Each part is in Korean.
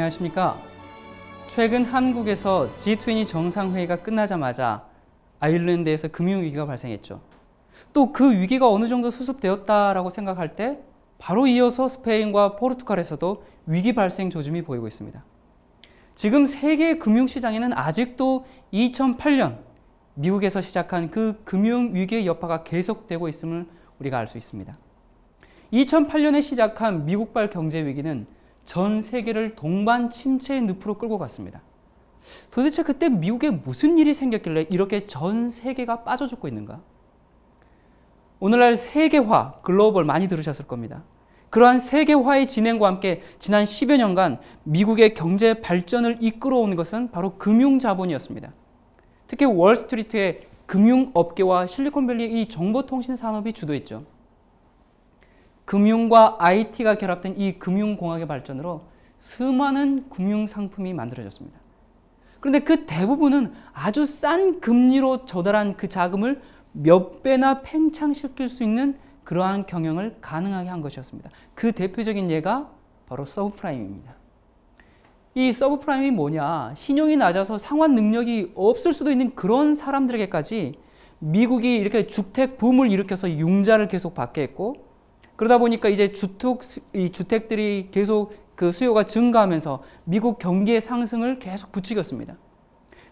안녕하십니까. 최근 한국에서 G20 정상회의가 끝나자마자 아일랜드에서 금융위기가 발생했죠. 또 그 위기가 어느 정도 수습되었다라고 생각할 때 바로 이어서 스페인과 포르투갈에서도 위기 발생 조짐이 보이고 있습니다. 지금 세계 금융시장에는 아직도 2008년 미국에서 시작한 그 금융위기의 여파가 계속되고 있음을 우리가 알 수 있습니다. 2008년에 시작한 미국발 경제위기는 전 세계를 동반 침체의 늪으로 끌고 갔습니다. 도대체 그때 미국에 무슨 일이 생겼길래 이렇게 전 세계가 빠져 죽고 있는가? 오늘날 세계화, 글로벌 많이 들으셨을 겁니다. 그러한 세계화의 진행과 함께 지난 10여 년간 미국의 경제 발전을 이끌어온 것은 바로 금융자본이었습니다. 특히 월스트리트의 금융업계와 실리콘밸리의 이 정보통신 산업이 주도했죠. 금융과 IT가 결합된 이 금융공학의 발전으로 수많은 금융상품이 만들어졌습니다. 그런데 그 대부분은 아주 싼 금리로 조달한 그 자금을 몇 배나 팽창시킬 수 있는 그러한 경영을 가능하게 한 것이었습니다. 그 대표적인 예가 바로 서브프라임입니다. 이 서브프라임이 뭐냐? 신용이 낮아서 상환 능력이 없을 수도 있는 그런 사람들에게까지 미국이 이렇게 주택 붐을 일으켜서 융자를 계속 받게 했고, 그러다 보니까 이제 주택들이 계속 그 수요가 증가하면서 미국 경기의 상승을 계속 부추겼습니다.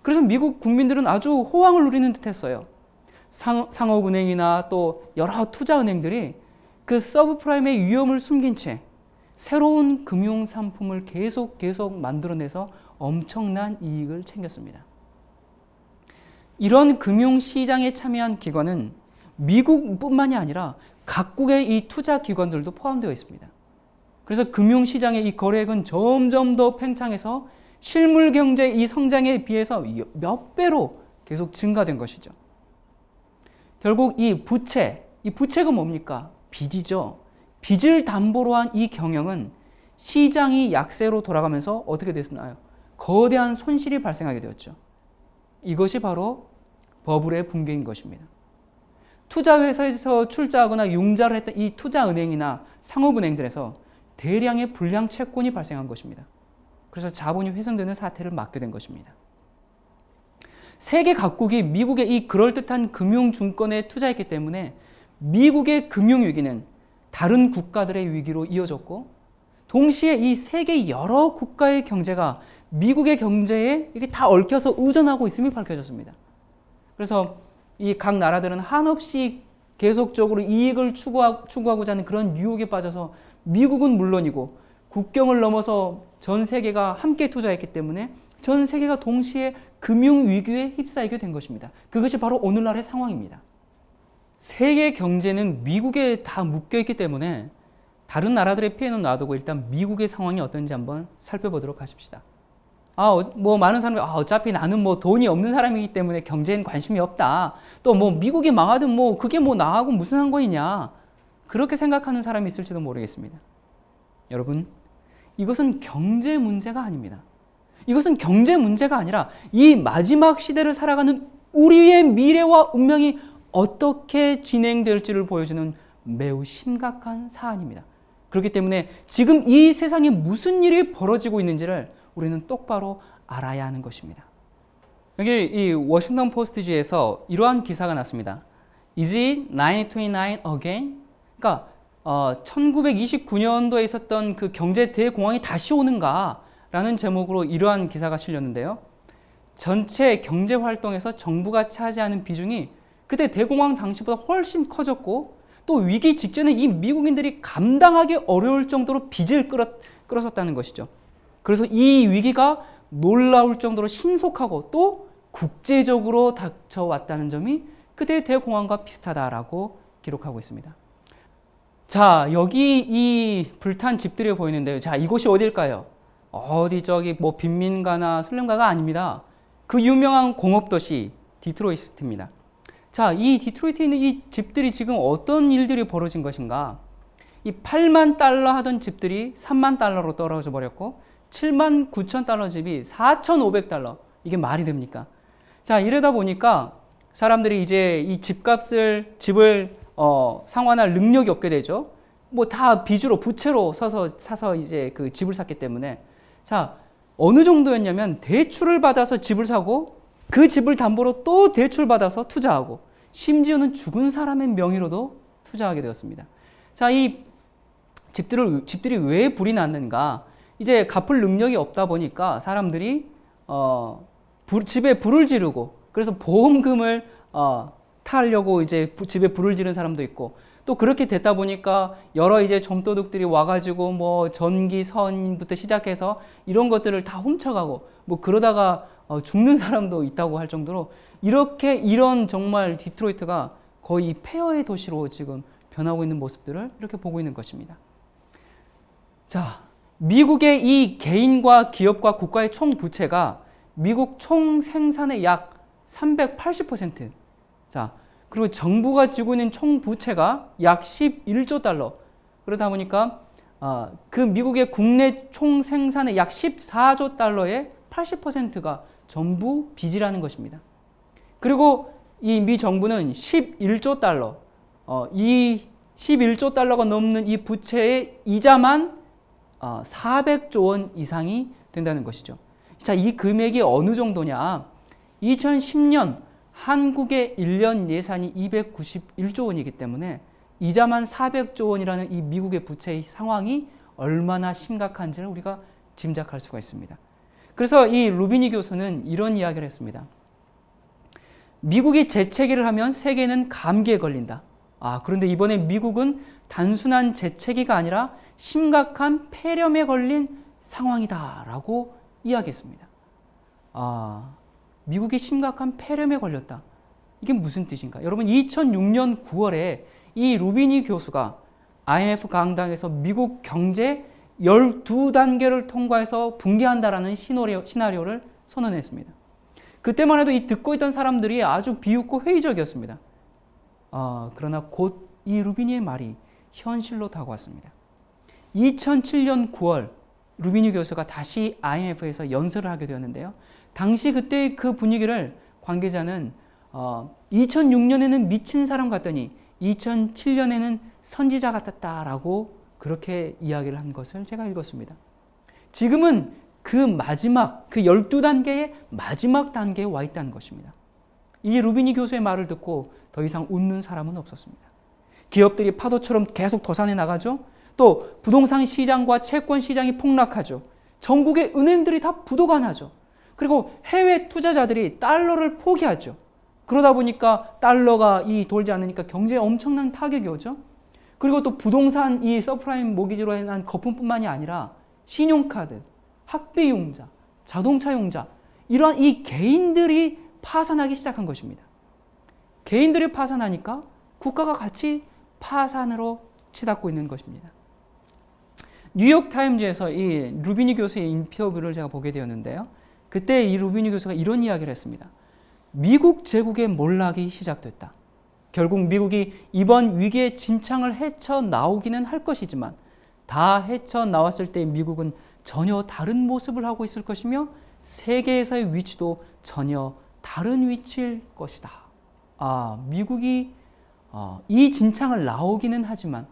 그래서 미국 국민들은 아주 호황을 누리는 듯 했어요. 상업은행이나 또 여러 투자은행들이 그 서브프라임의 위험을 숨긴 채 새로운 금융상품을 계속 만들어내서 엄청난 이익을 챙겼습니다. 이런 금융시장에 참여한 기관은 미국뿐만이 아니라 각국의 이 투자기관들도 포함되어 있습니다. 그래서 금융시장의 이 거래액은 점점 더 팽창해서 실물경제의 이 성장에 비해서 몇 배로 계속 증가된 것이죠. 결국 이 부채가 뭡니까? 빚이죠. 빚을 담보로 한 이 경영은 시장이 약세로 돌아가면서 어떻게 됐나요? 거대한 손실이 발생하게 되었죠. 이것이 바로 버블의 붕괴인 것입니다. 투자회사에서 출자하거나 융자를 했던 이 투자은행이나 상업은행들에서 대량의 불량 채권이 발생한 것입니다. 그래서 자본이 훼손되는 사태를 맞게 된 것입니다. 세계 각국이 미국의 이 그럴듯한 금융증권에 투자했기 때문에 미국의 금융위기는 다른 국가들의 위기로 이어졌고, 동시에 이 세계 여러 국가의 경제가 미국의 경제에 이게 다 얽혀서 의존하고 있음이 밝혀졌습니다. 그래서 이 각 나라들은 한없이 계속적으로 이익을 추구하고자 하는 그런 유혹에 빠져서 미국은 물론이고 국경을 넘어서 전 세계가 함께 투자했기 때문에 전 세계가 동시에 금융위기에 휩싸이게 된 것입니다. 그것이 바로 오늘날의 상황입니다. 세계 경제는 미국에 다 묶여있기 때문에 다른 나라들의 피해는 놔두고 일단 미국의 상황이 어떤지 한번 살펴보도록 하십시다. 많은 사람들이 어차피 나는 돈이 없는 사람이기 때문에 경제엔 관심이 없다. 또 미국이 망하든 그게 나하고 무슨 상관이냐. 그렇게 생각하는 사람이 있을지도 모르겠습니다. 여러분, 이것은 경제 문제가 아닙니다. 이것은 경제 문제가 아니라 이 마지막 시대를 살아가는 우리의 미래와 운명이 어떻게 진행될지를 보여주는 매우 심각한 사안입니다. 그렇기 때문에 지금 이 세상에 무슨 일이 벌어지고 있는지를 우리는 똑바로 알아야 하는 것입니다. 여기 이 워싱턴 포스트지에서 이러한 기사가 났습니다. Is it 1929 again? 그러니까 1929년도에 있었던 그 경제 대공황이 다시 오는가? 라는 제목으로 이러한 기사가 실렸는데요. 전체 경제 활동에서 정부가 차지하는 비중이 그때 대공황 당시보다 훨씬 커졌고, 또 위기 직전에 이 미국인들이 감당하기 어려울 정도로 빚을 끌었었다는 것이죠. 그래서 이 위기가 놀라울 정도로 신속하고 또 국제적으로 닥쳐왔다는 점이 그때의 대공황과 비슷하다라고 기록하고 있습니다. 자, 여기 이 불탄 집들이 보이는데요. 자, 이곳이 어딜까요? 빈민가나 슬럼가가 아닙니다. 그 유명한 공업도시 디트로이트입니다. 자, 이 디트로이트에 있는 이 집들이 지금 어떤 일들이 벌어진 것인가? 이 8만 달러 하던 집들이 3만 달러로 떨어져 버렸고, 7만 9천 달러 집이 4,500달러. 이게 말이 됩니까? 자, 이러다 보니까 사람들이 이제 이 집을 상환할 능력이 없게 되죠. 다 빚으로, 부채로 사서 이제 그 집을 샀기 때문에. 자, 어느 정도였냐면 대출을 받아서 집을 사고 그 집을 담보로 또 대출 받아서 투자하고 심지어는 죽은 사람의 명의로도 투자하게 되었습니다. 자, 이 집들이 왜 불이 났는가? 이제 갚을 능력이 없다 보니까 사람들이 집에 불을 지르고 그래서 보험금을 타려고 이제 집에 불을 지른 사람도 있고 또 그렇게 됐다 보니까 여러 이제 점도둑들이 와가지고 뭐 전기선부터 시작해서 이런 것들을 다 훔쳐가고 뭐 그러다가 죽는 사람도 있다고 할 정도로 이런 정말 디트로이트가 거의 폐허의 도시로 지금 변하고 있는 모습들을 이렇게 보고 있는 것입니다. 자, 미국의 이 개인과 기업과 국가의 총 부채가 미국 총 생산의 약 380%. 자, 그리고 정부가 지고 있는 총 부채가 약 11조 달러. 그러다 보니까 그 미국의 국내 총 생산의 약 14조 달러의 80%가 전부 빚이라는 것입니다. 그리고 이 미 정부는 11조 달러, 이 11조 달러가 넘는 이 부채의 이자만 400조 원 이상이 된다는 것이죠. 자, 이 금액이 어느 정도냐? 2010년 한국의 1년 예산이 291조 원이기 때문에 이자만 400조 원이라는 이 미국의 부채의 상황이 얼마나 심각한지를 우리가 짐작할 수가 있습니다. 그래서 이 루비니 교수는 이런 이야기를 했습니다. 미국이 재채기를 하면 세계는 감기에 걸린다. 그런데 이번에 미국은 단순한 재채기가 아니라 심각한 폐렴에 걸린 상황이다 라고 이야기했습니다. 미국이 심각한 폐렴에 걸렸다. 이게 무슨 뜻인가? 여러분 2006년 9월에 이 루비니 교수가 IMF 강당에서 미국 경제 12단계를 통과해서 붕괴한다라는 시나리오를 선언했습니다. 그때만 해도 이 듣고 있던 사람들이 아주 비웃고 회의적이었습니다. 그러나 곧 이 루비니의 말이 현실로 다가왔습니다. 2007년 9월 루비니 교수가 다시 IMF에서 연설을 하게 되었는데요. 당시 그때의 그 분위기를 관계자는 2006년에는 미친 사람 같더니 2007년에는 선지자 같았다라고 그렇게 이야기를 한 것을 제가 읽었습니다. 지금은 그 마지막, 그 12단계의 마지막 단계에 와 있다는 것입니다. 이 루비니 교수의 말을 듣고 더 이상 웃는 사람은 없었습니다. 기업들이 파도처럼 계속 도산해 나가죠. 또 부동산 시장과 채권 시장이 폭락하죠. 전국의 은행들이 다 부도가 나죠. 그리고 해외 투자자들이 달러를 포기하죠. 그러다 보니까 달러가 돌지 않으니까 경제에 엄청난 타격이 오죠. 그리고 또 부동산 이 서프라임 모기지로 인한 거품뿐만이 아니라 신용카드, 학비융자, 자동차융자 이러한 이 개인들이 파산하기 시작한 것입니다. 개인들이 파산하니까 국가가 같이 파산으로 치닫고 있는 것입니다. 뉴욕타임즈에서 이 루비니 교수의 인터뷰를 제가 보게 되었는데요. 그때 이 루비니 교수가 이런 이야기를 했습니다. 미국 제국의 몰락이 시작됐다. 결국 미국이 이번 위기의 진창을 헤쳐나오기는 할 것이지만 다 헤쳐나왔을 때 미국은 전혀 다른 모습을 하고 있을 것이며 세계에서의 위치도 전혀 다른 위치일 것이다. 미국이 이 진창을 나오기는 하지만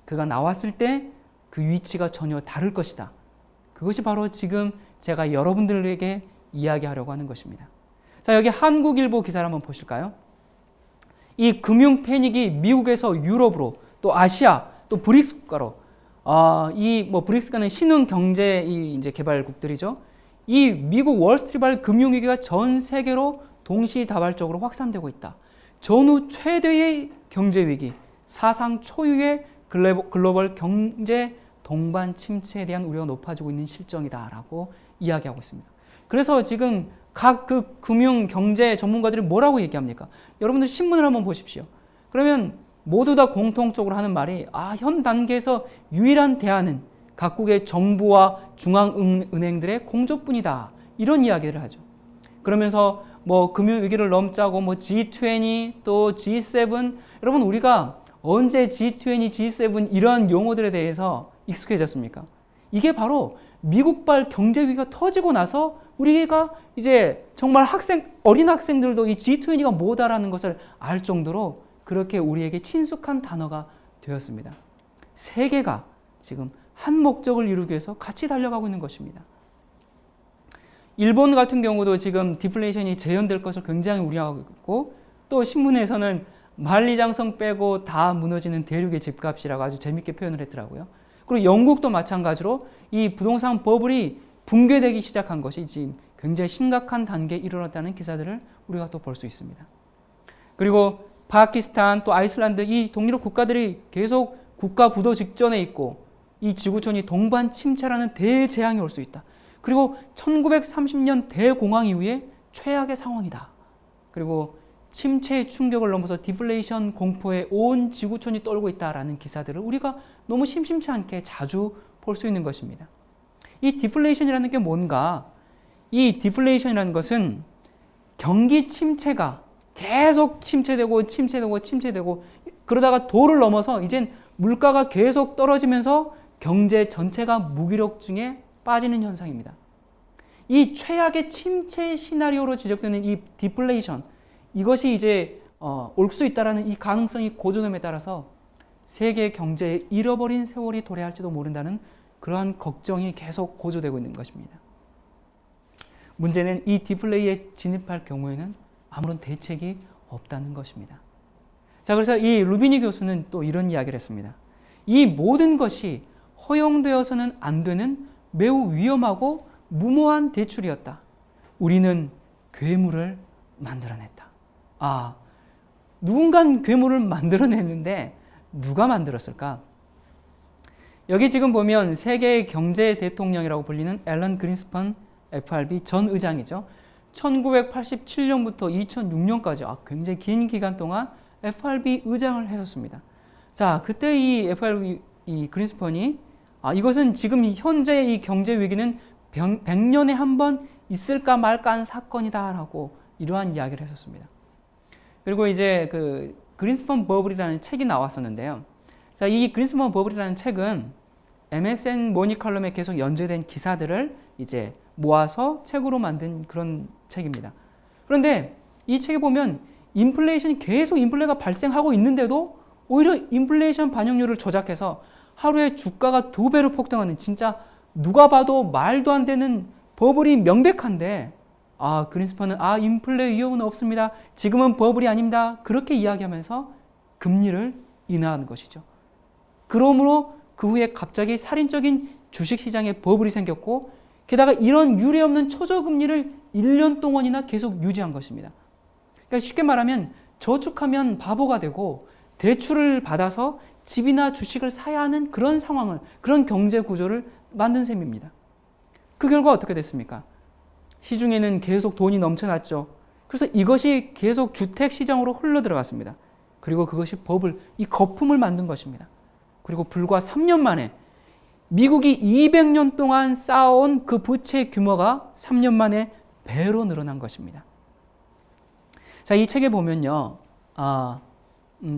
그가 나왔을 때 그 위치가 전혀 다를 것이다. 그것이 바로 지금 제가 여러분들에게 이야기하려고 하는 것입니다. 자, 여기 한국일보 기사를 한번 보실까요? 이 금융 패닉이 미국에서 유럽으로 또 아시아 또 브릭스 국가로 브릭스가는 신흥 경제 이제 개발국들이죠. 이 미국 월스트리트 금융 위기가 전 세계로 동시다발적으로 확산되고 있다. 전후 최대의 경제 위기, 사상 초유의 글로벌 경제 동반 침체에 대한 우려가 높아지고 있는 실정이다라고 이야기하고 있습니다. 그래서 지금 각 그 금융 경제 전문가들이 뭐라고 얘기합니까? 여러분들 신문을 한번 보십시오. 그러면 모두 다 공통적으로 하는 말이 현 단계에서 유일한 대안은 각국의 정부와 중앙은행들의 공조뿐이다. 이런 이야기를 하죠. 그러면서 금융위기를 넘자고 G20 또 G7 여러분 우리가 언제 G20, G7 이런 용어들에 대해서 익숙해졌습니까? 이게 바로 미국발 경제위기가 터지고 나서 우리가 이제 정말 어린 학생들도 이 G20가 뭐다라는 것을 알 정도로 그렇게 우리에게 친숙한 단어가 되었습니다. 세계가 지금 한 목적을 이루기 위해서 같이 달려가고 있는 것입니다. 일본 같은 경우도 지금 디플레이션이 재현될 것을 굉장히 우려하고 있고, 또 신문에서는 만리장성 빼고 다 무너지는 대륙의 집값이라고 아주 재밌게 표현을 했더라고요. 그리고 영국도 마찬가지로 이 부동산 버블이 붕괴되기 시작한 것이 지금 굉장히 심각한 단계에 이르렀다는 기사들을 우리가 또 볼 수 있습니다. 그리고 파키스탄 또 아이슬란드 이 동유럽 국가들이 계속 국가 부도 직전에 있고 이 지구촌이 동반 침체라는 대재앙이 올 수 있다. 그리고 1930년 대공황 이후에 최악의 상황이다. 그리고 침체의 충격을 넘어서 디플레이션 공포에 온 지구촌이 떨고 있다라는 기사들을 우리가 너무 심심치 않게 자주 볼 수 있는 것입니다. 이 디플레이션이라는 게 뭔가? 이 디플레이션이라는 것은 경기 침체가 계속 침체되고 그러다가 도를 넘어서 이젠 물가가 계속 떨어지면서 경제 전체가 무기력증에 빠지는 현상입니다. 이 최악의 침체 시나리오로 지적되는 이 디플레이션, 이것이 이제 올 수 있다라는 이 가능성이 고조됨에 따라서 세계 경제에 잃어버린 세월이 도래할지도 모른다는 그러한 걱정이 계속 고조되고 있는 것입니다. 문제는 이 디플레이에 진입할 경우에는 아무런 대책이 없다는 것입니다. 자, 그래서 이 루비니 교수는 또 이런 이야기를 했습니다. 이 모든 것이 허용되어서는 안 되는 매우 위험하고 무모한 대출이었다. 우리는 괴물을 만들어냈다. 누군가 괴물을 만들어냈는데 누가 만들었을까? 여기 지금 보면 세계 경제 대통령이라고 불리는 앨런 그린스펀 FRB 전 의장이죠. 1987년부터 2006년까지 굉장히 긴 기간 동안 FRB 의장을 했었습니다. 자, 그때 이 FRB 이 그린스펀이 이것은 지금 현재 이 경제 위기는 100년에 한 번 있을까 말까 한 사건이다라고 이러한 이야기를 했었습니다. 그리고 이제 그 그린스펀 버블이라는 책이 나왔었는데요. 자, 이 그린스펀 버블이라는 책은 MSN 모니컬럼에 계속 연재된 기사들을 이제 모아서 책으로 만든 그런 책입니다. 그런데 이 책에 보면 인플레이션이 계속 인플레가 발생하고 있는데도 오히려 인플레이션 반영률을 조작해서 하루에 주가가 2배로 폭등하는 진짜 누가 봐도 말도 안 되는 버블이 명백한데 그린스펀은 인플레 위험은 없습니다. 지금은 버블이 아닙니다. 그렇게 이야기하면서 금리를 인하하는 것이죠. 그러므로 그 후에 갑자기 살인적인 주식시장에 버블이 생겼고 게다가 이런 유례없는 초저금리를 1년 동안이나 계속 유지한 것입니다. 그러니까 쉽게 말하면 저축하면 바보가 되고 대출을 받아서 집이나 주식을 사야 하는 그런 상황을, 그런 경제 구조를 만든 셈입니다. 그 결과 어떻게 됐습니까? 시중에는 계속 돈이 넘쳐났죠. 그래서 이것이 계속 주택 시장으로 흘러 들어갔습니다. 그리고 그것이 버블, 이 거품을 만든 것입니다. 그리고 불과 3년 만에 미국이 200년 동안 쌓아온 그 부채 규모가 3년 만에 배로 늘어난 것입니다. 자, 이 책에 보면요,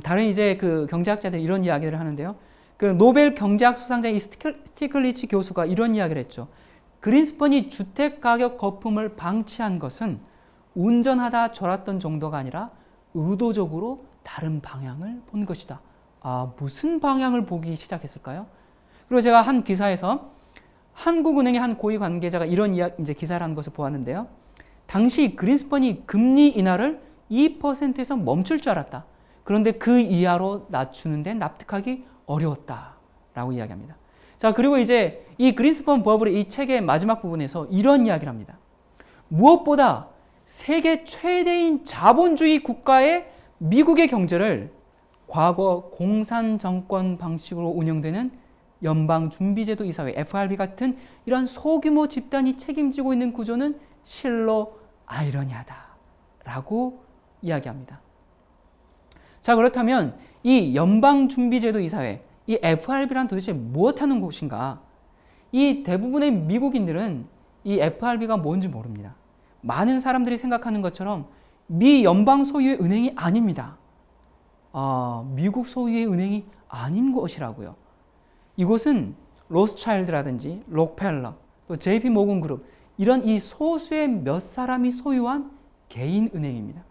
다른 이제 그 경제학자들이 이런 이야기를 하는데요. 그 노벨 경제학 수상자 스티글리츠 교수가 이런 이야기를 했죠. 그린스펀이 주택 가격 거품을 방치한 것은 운전하다 졸았던 정도가 아니라 의도적으로 다른 방향을 본 것이다. 무슨 방향을 보기 시작했을까요? 그리고 제가 한 기사에서 한국은행의 한 고위 관계자가 이런 이제 기사를 한 것을 보았는데요. 당시 그린스펀이 금리 인하를 2%에서 멈출 줄 알았다. 그런데 그 이하로 낮추는 데 납득하기 어려웠다라고 이야기합니다. 자, 그리고 이제 이 그린스펀 버블의 이 책의 마지막 부분에서 이런 이야기를 합니다. 무엇보다 세계 최대인 자본주의 국가의 미국의 경제를 과거 공산정권 방식으로 운영되는 연방준비제도 이사회 FRB 같은 이러한 소규모 집단이 책임지고 있는 구조는 실로 아이러니하다라고 이야기합니다. 자, 그렇다면 이 연방준비제도 이사회, 이 FRB란 도대체 무엇하는 곳인가? 이 대부분의 미국인들은 이 FRB가 뭔지 모릅니다. 많은 사람들이 생각하는 것처럼 미 연방 소유의 은행이 아닙니다. 미국 소유의 은행이 아닌 것이라고요. 이곳은 로스차일드라든지 록펠러, 또 JP 모건 그룹 이런 이 소수의 몇 사람이 소유한 개인 은행입니다.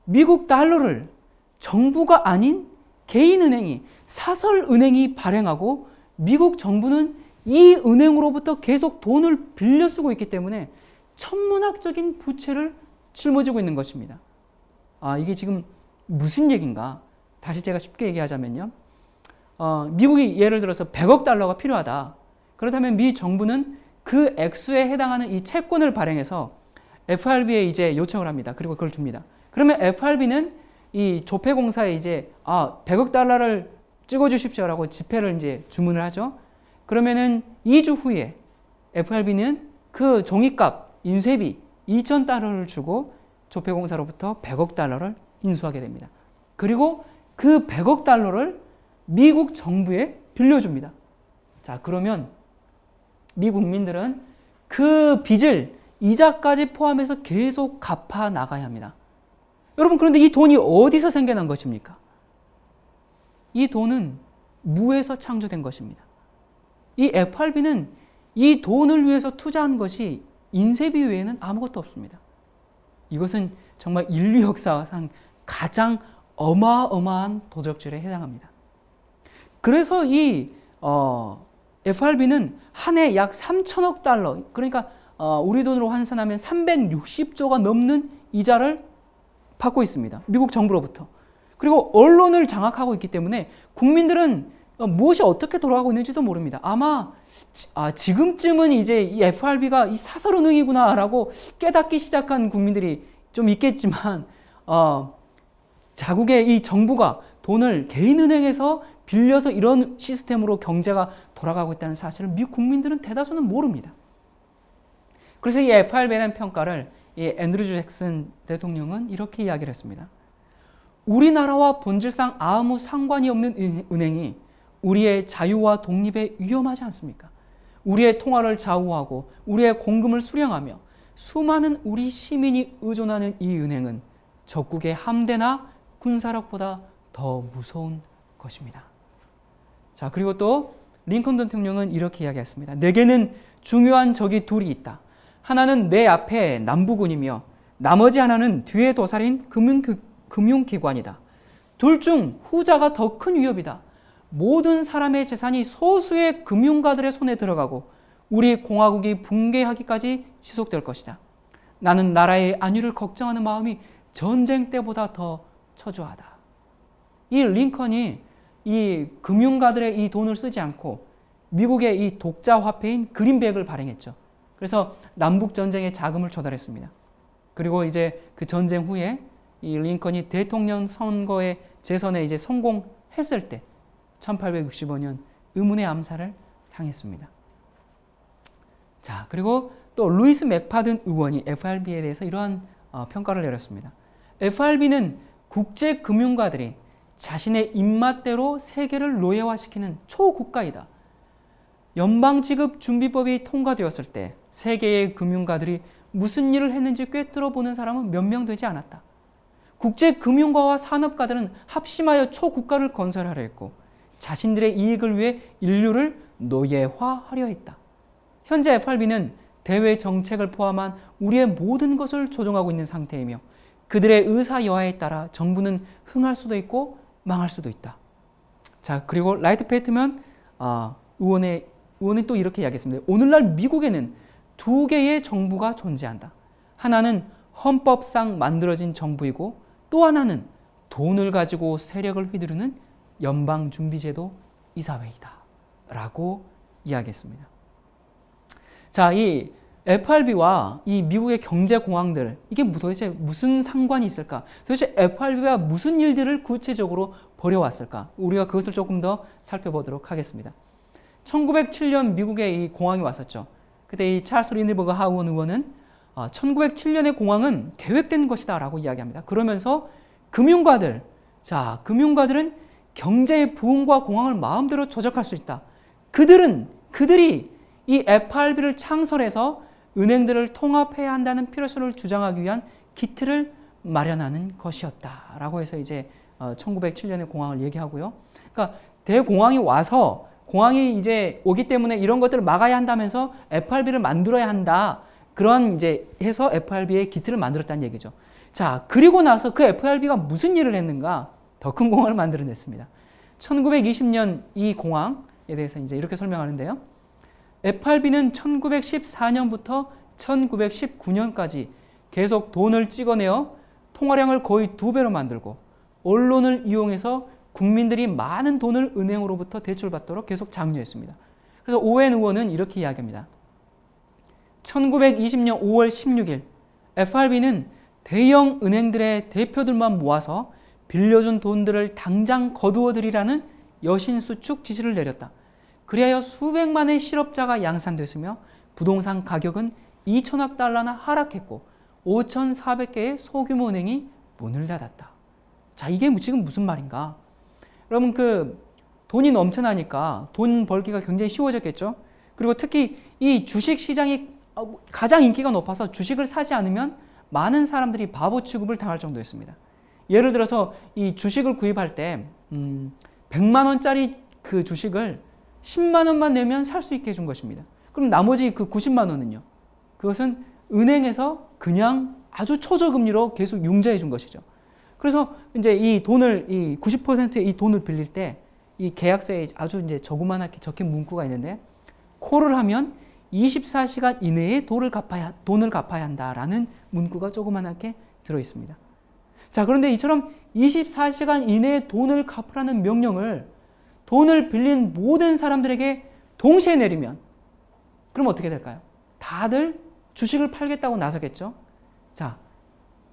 미국 달러를 정부가 아닌 개인 은행이, 사설 은행이 발행하고 미국 정부는 이 은행으로부터 계속 돈을 빌려 쓰고 있기 때문에 천문학적인 부채를 짊어지고 있는 것입니다. 이게 지금 무슨 얘기인가? 다시 제가 쉽게 얘기하자면요. 미국이 예를 들어서 100억 달러가 필요하다. 그렇다면 미 정부는 그 액수에 해당하는 이 채권을 발행해서 FRB에 이제 요청을 합니다. 그리고 그걸 줍니다. 그러면 FRB는 이 조폐공사에 이제 100억 달러를 찍어주십시오라고 지폐를 이제 주문을 하죠. 그러면은 2주 후에 FRB는 그 종이값 인쇄비 2,000달러를 주고 조폐공사로부터 100억 달러를 인수하게 됩니다. 그리고 그 100억 달러를 미국 정부에 빌려줍니다. 자, 그러면 미 국민들은 그 빚을 이자까지 포함해서 계속 갚아 나가야 합니다. 여러분, 그런데 이 돈이 어디서 생겨난 것입니까? 이 돈은 무에서 창조된 것입니다. 이 FRB는 이 돈을 위해서 투자한 것이 인쇄비 외에는 아무것도 없습니다. 이것은 정말 인류 역사상 가장 어마어마한 도적질에 해당합니다. 그래서 이 FRB는 한 해 약 3천억 달러, 그러니까 우리 돈으로 환산하면 360조가 넘는 이자를 받고 있습니다. 미국 정부로부터. 그리고 언론을 장악하고 있기 때문에 국민들은 무엇이 어떻게 돌아가고 있는지도 모릅니다. 아마 지금쯤은 이제 이 FRB가 이 사설은행이구나라고 깨닫기 시작한 국민들이 좀 있겠지만 자국의 이 정부가 돈을 개인은행에서 빌려서 이런 시스템으로 경제가 돌아가고 있다는 사실을 미국 국민들은 대다수는 모릅니다. 그래서 이 FRB에 대한 평가를 이 앤드류 잭슨 대통령은 이렇게 이야기를 했습니다. 우리나라와 본질상 아무 상관이 없는 은행이 우리의 자유와 독립에 위험하지 않습니까? 우리의 통화를 좌우하고 우리의 공금을 수령하며 수많은 우리 시민이 의존하는 이 은행은 적국의 함대나 군사력보다 더 무서운 것입니다. 자, 그리고 또 링컨 대통령은 이렇게 이야기했습니다. 내게는 중요한 적이 둘이 있다. 하나는 내 앞에 남부군이며 나머지 하나는 뒤에 도사린 금융기관이다. 둘 중 후자가 더 큰 위협이다. 모든 사람의 재산이 소수의 금융가들의 손에 들어가고 우리 공화국이 붕괴하기까지 지속될 것이다. 나는 나라의 안위를 걱정하는 마음이 전쟁 때보다 더 초조하다. 이 링컨이 이 금융가들의 이 돈을 쓰지 않고 미국의 이 독자 화폐인 그린백을 발행했죠. 그래서 남북 전쟁에 자금을 조달했습니다. 그리고 이제 그 전쟁 후에 이 링컨이 대통령 선거에 재선에 이제 성공했을 때 1865년 의문의 암살을 당했습니다. 자, 그리고 또 루이스 맥파든 의원이 FRB에 대해서 이러한 평가를 내렸습니다. FRB는 국제 금융가들이 자신의 입맛대로 세계를 노예화시키는 초국가이다. 연방지급준비법이 통과되었을 때 세계의 금융가들이 무슨 일을 했는지 꿰뚫어보는 사람은 몇 명 되지 않았다. 국제금융가와 산업가들은 합심하여 초국가를 건설하려 했고 자신들의 이익을 위해 인류를 노예화하려 했다. 현재 FRB는 대외 정책을 포함한 우리의 모든 것을 조종하고 있는 상태이며 그들의 의사 여하에 따라 정부는 흥할 수도 있고 망할 수도 있다. 자, 그리고 라이트 페이트먼 의원이 또 이렇게 이야기했습니다. 오늘날 미국에는 두 개의 정부가 존재한다. 하나는 헌법상 만들어진 정부이고 또 하나는 돈을 가지고 세력을 휘두르는 연방준비제도 이사회이다. 라고 이야기했습니다. 자, 이 FRB와 이 미국의 경제공황들, 이게 도대체 무슨 상관이 있을까? 도대체 FRB가 무슨 일들을 구체적으로 벌여왔을까? 우리가 그것을 조금 더 살펴보도록 하겠습니다. 1907년 미국에 이 공황이 왔었죠. 그때 이 찰스 린드버그 하원 의원은 1907년의 공황은 계획된 것이다 라고 이야기합니다. 그러면서 금융가들은 경제의 부흥과 공황을 마음대로 조작할 수 있다. 그들이 이 FRB를 창설해서 은행들을 통합해야 한다는 필요성을 주장하기 위한 기틀을 마련하는 것이었다라고 해서 이제 1907년의 공황을 얘기하고요. 그러니까 대공황이 와서 공황이 이제 오기 때문에 이런 것들을 막아야 한다면서 FRB를 만들어야 한다. 그런 이제 해서 FRB의 기틀을 만들었다는 얘기죠. 자, 그리고 나서 그 FRB가 무슨 일을 했는가? 더 큰 공황을 만들어냈습니다. 1920년 이 공황에 대해서 이제 이렇게 설명하는데요. FRB는 1914년부터 1919년까지 계속 돈을 찍어내어 통화량을 거의 2배로 만들고 언론을 이용해서 국민들이 많은 돈을 은행으로부터 대출받도록 계속 장려했습니다. 그래서 오웬 의원은 이렇게 이야기합니다. 1920년 5월 16일 FRB는 대형 은행들의 대표들만 모아서 빌려준 돈들을 당장 거두어들이라는 여신수축 지시를 내렸다. 그리하여 수백만의 실업자가 양산됐으며 부동산 가격은 2천억 달러나 하락했고 5,400개의 소규모 은행이 문을 닫았다. 자, 이게 지금 무슨 말인가? 여러분, 돈이 넘쳐나니까 돈 벌기가 굉장히 쉬워졌겠죠? 그리고 특히 이 주식 시장이 가장 인기가 높아서 주식을 사지 않으면 많은 사람들이 바보 취급을 당할 정도였습니다. 예를 들어서 이 주식을 구입할 때 100만 원짜리 그 주식을 10만 원만 내면 살 수 있게 해준 것입니다. 그럼 나머지 그 90만 원은요? 그것은 은행에서 그냥 아주 초저금리로 계속 융자해 준 것이죠. 그래서 이제 이 돈을, 이 90%의 이 돈을 빌릴 때 이 계약서에 아주 이제 조그만하게 적힌 문구가 있는데, 콜을 하면 24시간 이내에 돈을 갚아야 한다라는 문구가 조그만하게 들어 있습니다. 자, 그런데 이처럼 24시간 이내에 돈을 갚으라는 명령을 돈을 빌린 모든 사람들에게 동시에 내리면 그럼 어떻게 될까요? 다들 주식을 팔겠다고 나서겠죠? 자,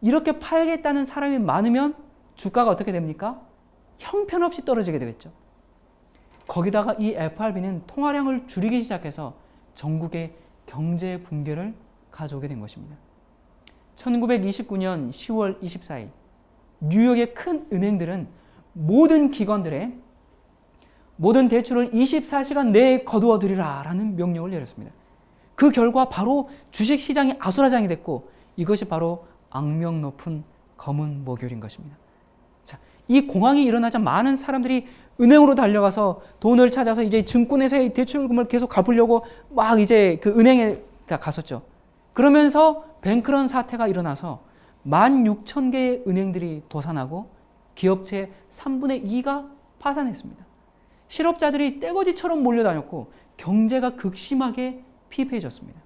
이렇게 팔겠다는 사람이 많으면 주가가 어떻게 됩니까? 형편없이 떨어지게 되겠죠. 거기다가 이 FRB는 통화량을 줄이기 시작해서 전국의 경제 붕괴를 가져오게 된 것입니다. 1929년 10월 24일 뉴욕의 큰 은행들은 모든 기관들의 모든 대출을 24시간 내에 거두어들이라 라는 명령을 내렸습니다. 그 결과 바로 주식시장이 아수라장이 됐고 이것이 바로 악명 높은 검은 목요일인 것입니다. 자, 이 공황이 일어나자 많은 사람들이 은행으로 달려가서 돈을 찾아서 이제 증권회사의 대출금을 계속 갚으려고 막 이제 그 은행에 다 갔었죠. 그러면서 뱅크런 사태가 일어나서 16,000개의 은행들이 도산하고 기업체의 3분의 2가 파산했습니다. 실업자들이 떼거지처럼 몰려다녔고 경제가 극심하게 피폐해졌습니다.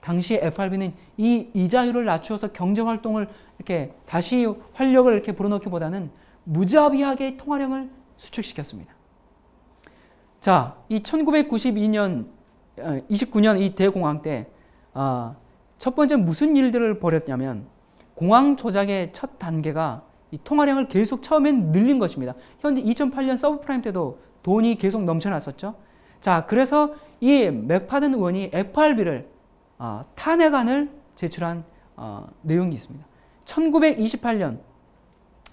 당시 FRB는 이 이자율을 낮추어서 경제활동을 이렇게 다시 활력을 이렇게 불어넣기보다는 무자비하게 통화량을 수축시켰습니다. 자, 이 1929년 이 대공황 때 첫 번째 무슨 일들을 벌였냐면 공황 조작의 첫 단계가 이 통화량을 계속 처음엔 늘린 것입니다. 현재 2008년 서브프라임 때도 돈이 계속 넘쳐났었죠. 자, 그래서 이 맥파든 의원이 FRB를 탄핵안을 제출한 내용이 있습니다. 1928년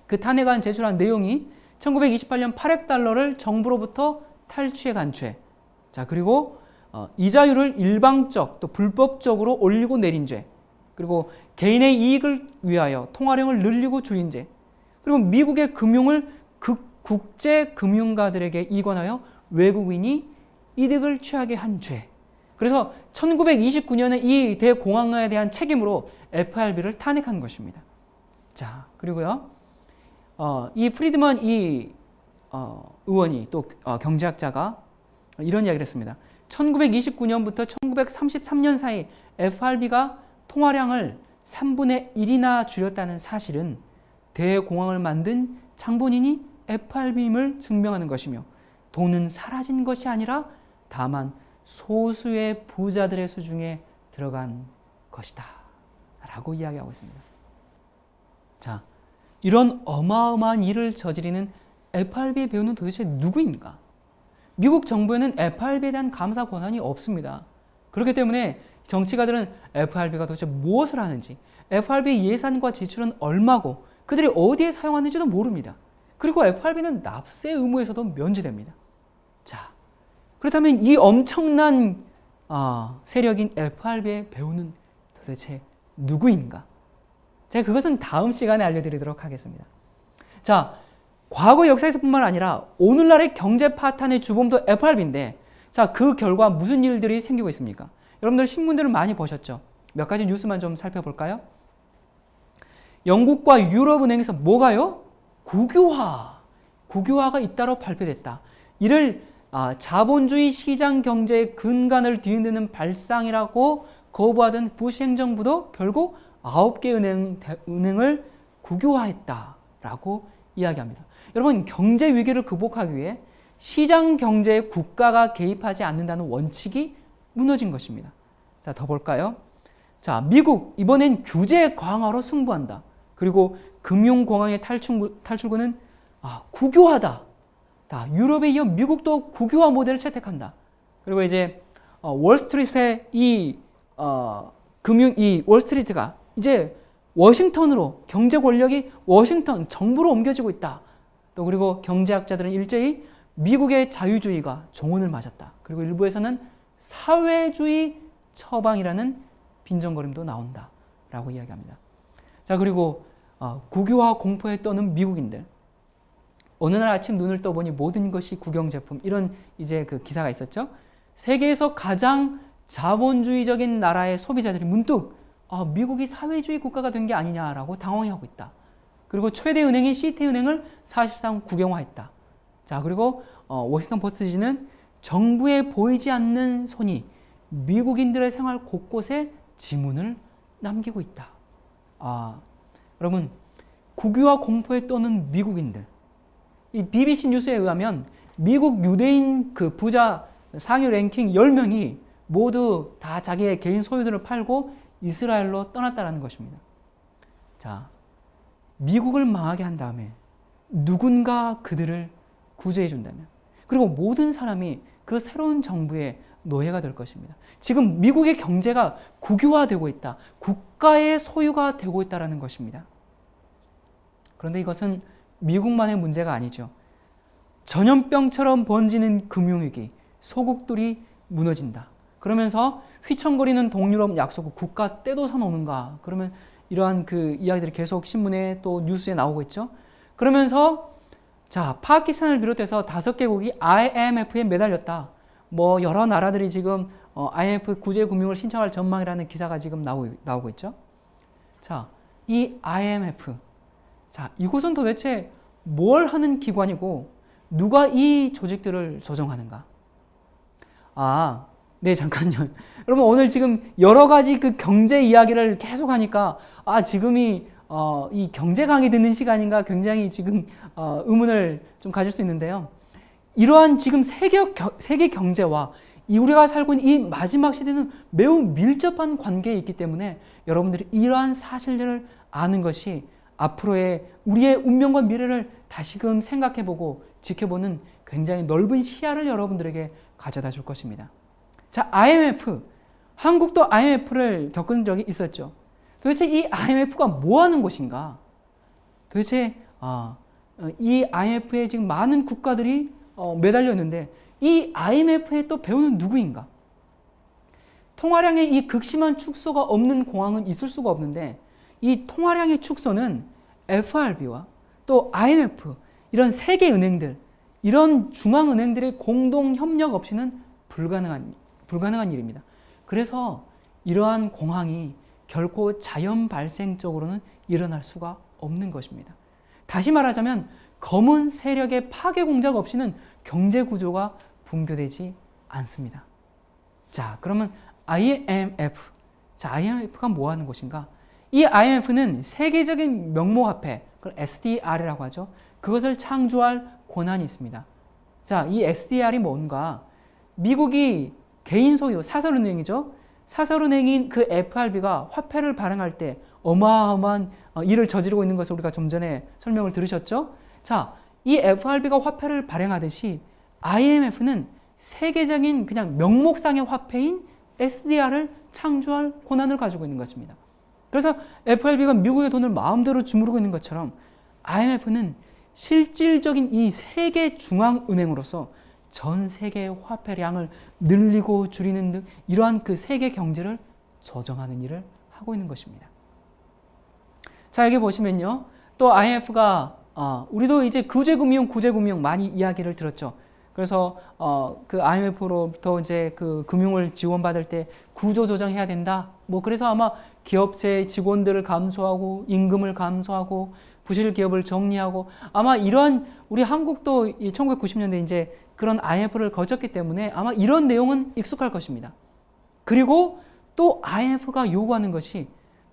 그 탄핵안 제출한 내용이 1928년 8억 달러를 정부로부터 탈취해 간 죄. 자, 그리고 이자율을 일방적 또 불법적으로 올리고 내린 죄. 그리고 개인의 이익을 위하여 통화량을 늘리고 줄인 죄. 그리고 미국의 금융을 국제 금융가들에게 이관하여 외국인이 이득을 취하게 한 죄. 그래서 1929년에 이 대공황에 대한 책임으로 FRB를 탄핵한 것입니다. 자, 그리고요. 이 프리드먼 의원이 또 경제학자가 이런 이야기를 했습니다. 1929년부터 1933년 사이 FRB가 통화량을 3분의 1이나 줄였다는 사실은 대공황을 만든 장본인이 FRB임을 증명하는 것이며 돈은 사라진 것이 아니라 다만 소수의 부자들의 수중에 들어간 것이다 라고 이야기하고 있습니다. 자, 이런 어마어마한 일을 저지르는 FRB의 배우는 도대체 누구인가? 미국 정부에는 FRB에 대한 감사 권한이 없습니다. 그렇기 때문에 정치가들은 FRB가 도대체 무엇을 하는지, FRB의 예산과 지출은 얼마고 그들이 어디에 사용하는지도 모릅니다. 그리고 FRB는 납세 의무에서도 면제됩니다. 자, 그렇다면 이 엄청난 세력인 FRB의 배우는 도대체 누구인가? 제가 그것은 다음 시간에 알려드리도록 하겠습니다. 자, 과거 역사에서뿐만 아니라 오늘날의 경제 파탄의 주범도 FRB인데, 자, 그 결과 무슨 일들이 생기고 있습니까? 여러분들 신문들을 많이 보셨죠? 몇 가지 뉴스만 좀 살펴볼까요? 영국과 유럽은행에서 뭐가요? 국유화가 잇따라 발표됐다. 이를 자본주의 시장 경제의 근간을 뒤흔드는 발상이라고 거부하던 부시 행정부도 결국 9개 은행을 국유화했다라고 이야기합니다. 여러분, 경제 위기를 극복하기 위해 시장 경제에 국가가 개입하지 않는다는 원칙이 무너진 것입니다. 자, 더 볼까요? 자, 미국 이번엔 규제 강화로 승부한다. 그리고 금융공황의 탈출구는 국유화다. 유럽에 이어 미국도 국유화 모델을 채택한다. 그리고 이제 월스트리트의 이 월스트리트가 이제 워싱턴으로, 경제 권력이 워싱턴 정부로 옮겨지고 있다. 또 그리고 경제학자들은 일제히 미국의 자유주의가 종언을 맞았다. 그리고 일부에서는 사회주의 처방이라는 빈정거림도 나온다라고 이야기합니다. 자, 그리고 국유화 공포에 떠는 미국인들. 어느 날 아침 눈을 떠보니 모든 것이 국영제품, 이런 이제 그 기사가 있었죠. 세계에서 가장 자본주의적인 나라의 소비자들이 문득 미국이 사회주의 국가가 된 게 아니냐라고 당황해하고 있다. 그리고 최대 은행인 시티은행을 사실상 국영화했다. 자, 그리고 워싱턴 포스트지는 정부에 보이지 않는 손이 미국인들의 생활 곳곳에 지문을 남기고 있다. 여러분, 국유화 공포에 떠는 미국인들. 이 BBC 뉴스에 의하면 미국 유대인 그 부자 상위 랭킹 10명이 모두 다 자기의 개인 소유들을 팔고 이스라엘로 떠났다는 것입니다. 자, 미국을 망하게 한 다음에 누군가 그들을 구제해 준다면, 그리고 모든 사람이 그 새로운 정부의 노예가 될 것입니다. 지금 미국의 경제가 국유화되고 있다. 국가의 소유가 되고 있다는 것입니다. 그런데 이것은 미국만의 문제가 아니죠. 전염병처럼 번지는 금융위기, 소국들이 무너진다. 그러면서 휘청거리는 동유럽 약소국, 국가 떼도사 노는가? 그러면 이러한 그 이야기들이 계속 신문에 또 뉴스에 나오고 있죠. 그러면서 자, 파키스탄을 비롯해서 5개국이 IMF에 매달렸다. 뭐 여러 나라들이 지금 IMF 구제 금융을 신청할 전망이라는 기사가 지금 나오고 있죠. 자, 이 IMF, 자, 이곳은 도대체 뭘 하는 기관이고 누가 이 조직들을 조정하는가? 네, 잠깐요. 여러분, 오늘 지금 여러 가지 그 경제 이야기를 계속 하니까 지금이 이 경제 강의 듣는 시간인가 굉장히 지금 의문을 좀 가질 수 있는데요. 이러한 지금 세계 경제와 우리가 살고 있는 이 마지막 시대는 매우 밀접한 관계에 있기 때문에 여러분들이 이러한 사실들을 아는 것이 앞으로의 우리의 운명과 미래를 다시금 생각해보고 지켜보는 굉장히 넓은 시야를 여러분들에게 가져다 줄 것입니다. 자, IMF. 한국도 IMF를 겪은 적이 있었죠. 도대체 이 IMF가 뭐 하는 곳인가? 도대체 이 IMF에 지금 많은 국가들이 매달렸는데 이 IMF에 또 배우는 누구인가? 통화량의 이 극심한 축소가 없는 공황은 있을 수가 없는데 이 통화량의 축소는 FRB와 또 IMF, 이런 세계 은행들, 이런 중앙은행들의 공동 협력 없이는 불가능한 일입니다. 그래서 이러한 공황이 결코 자연 발생적으로는 일어날 수가 없는 것입니다. 다시 말하자면 검은 세력의 파괴 공작 없이는 경제 구조가 붕괴되지 않습니다. 자, 그러면 IMF. 자, IMF가 뭐 하는 곳인가? 이 IMF는 세계적인 명목화폐, 그걸 SDR이라고 하죠. 그것을 창조할 권한이 있습니다. 자, 이 SDR이 뭔가? 미국이 개인 소유, 사설은행이죠. 사설은행인 그 FRB가 화폐를 발행할 때 어마어마한 일을 저지르고 있는 것을 우리가 좀 전에 설명을 들으셨죠. 자, 이 FRB가 화폐를 발행하듯이 IMF는 세계적인 그냥 명목상의 화폐인 SDR을 창조할 권한을 가지고 있는 것입니다. 그래서 FRB가 미국의 돈을 마음대로 주무르고 있는 것처럼 IMF는 실질적인 이 세계 중앙은행으로서 전 세계의 화폐량을 늘리고 줄이는 등 이러한 그 세계 경제를 조정하는 일을 하고 있는 것입니다. 자, 여기 보시면요. 또 IMF가 우리도 이제 구제금융 많이 이야기를 들었죠. 그래서 그 IMF로부터 이제 그 금융을 지원받을 때 구조조정해야 된다. 뭐 그래서 아마 기업체의 직원들을 감소하고 임금을 감소하고 부실 기업을 정리하고 아마 이러한 우리 한국도 1990년대 이제 그런 IMF를 거쳤기 때문에 아마 이런 내용은 익숙할 것입니다. 그리고 또 IMF가 요구하는 것이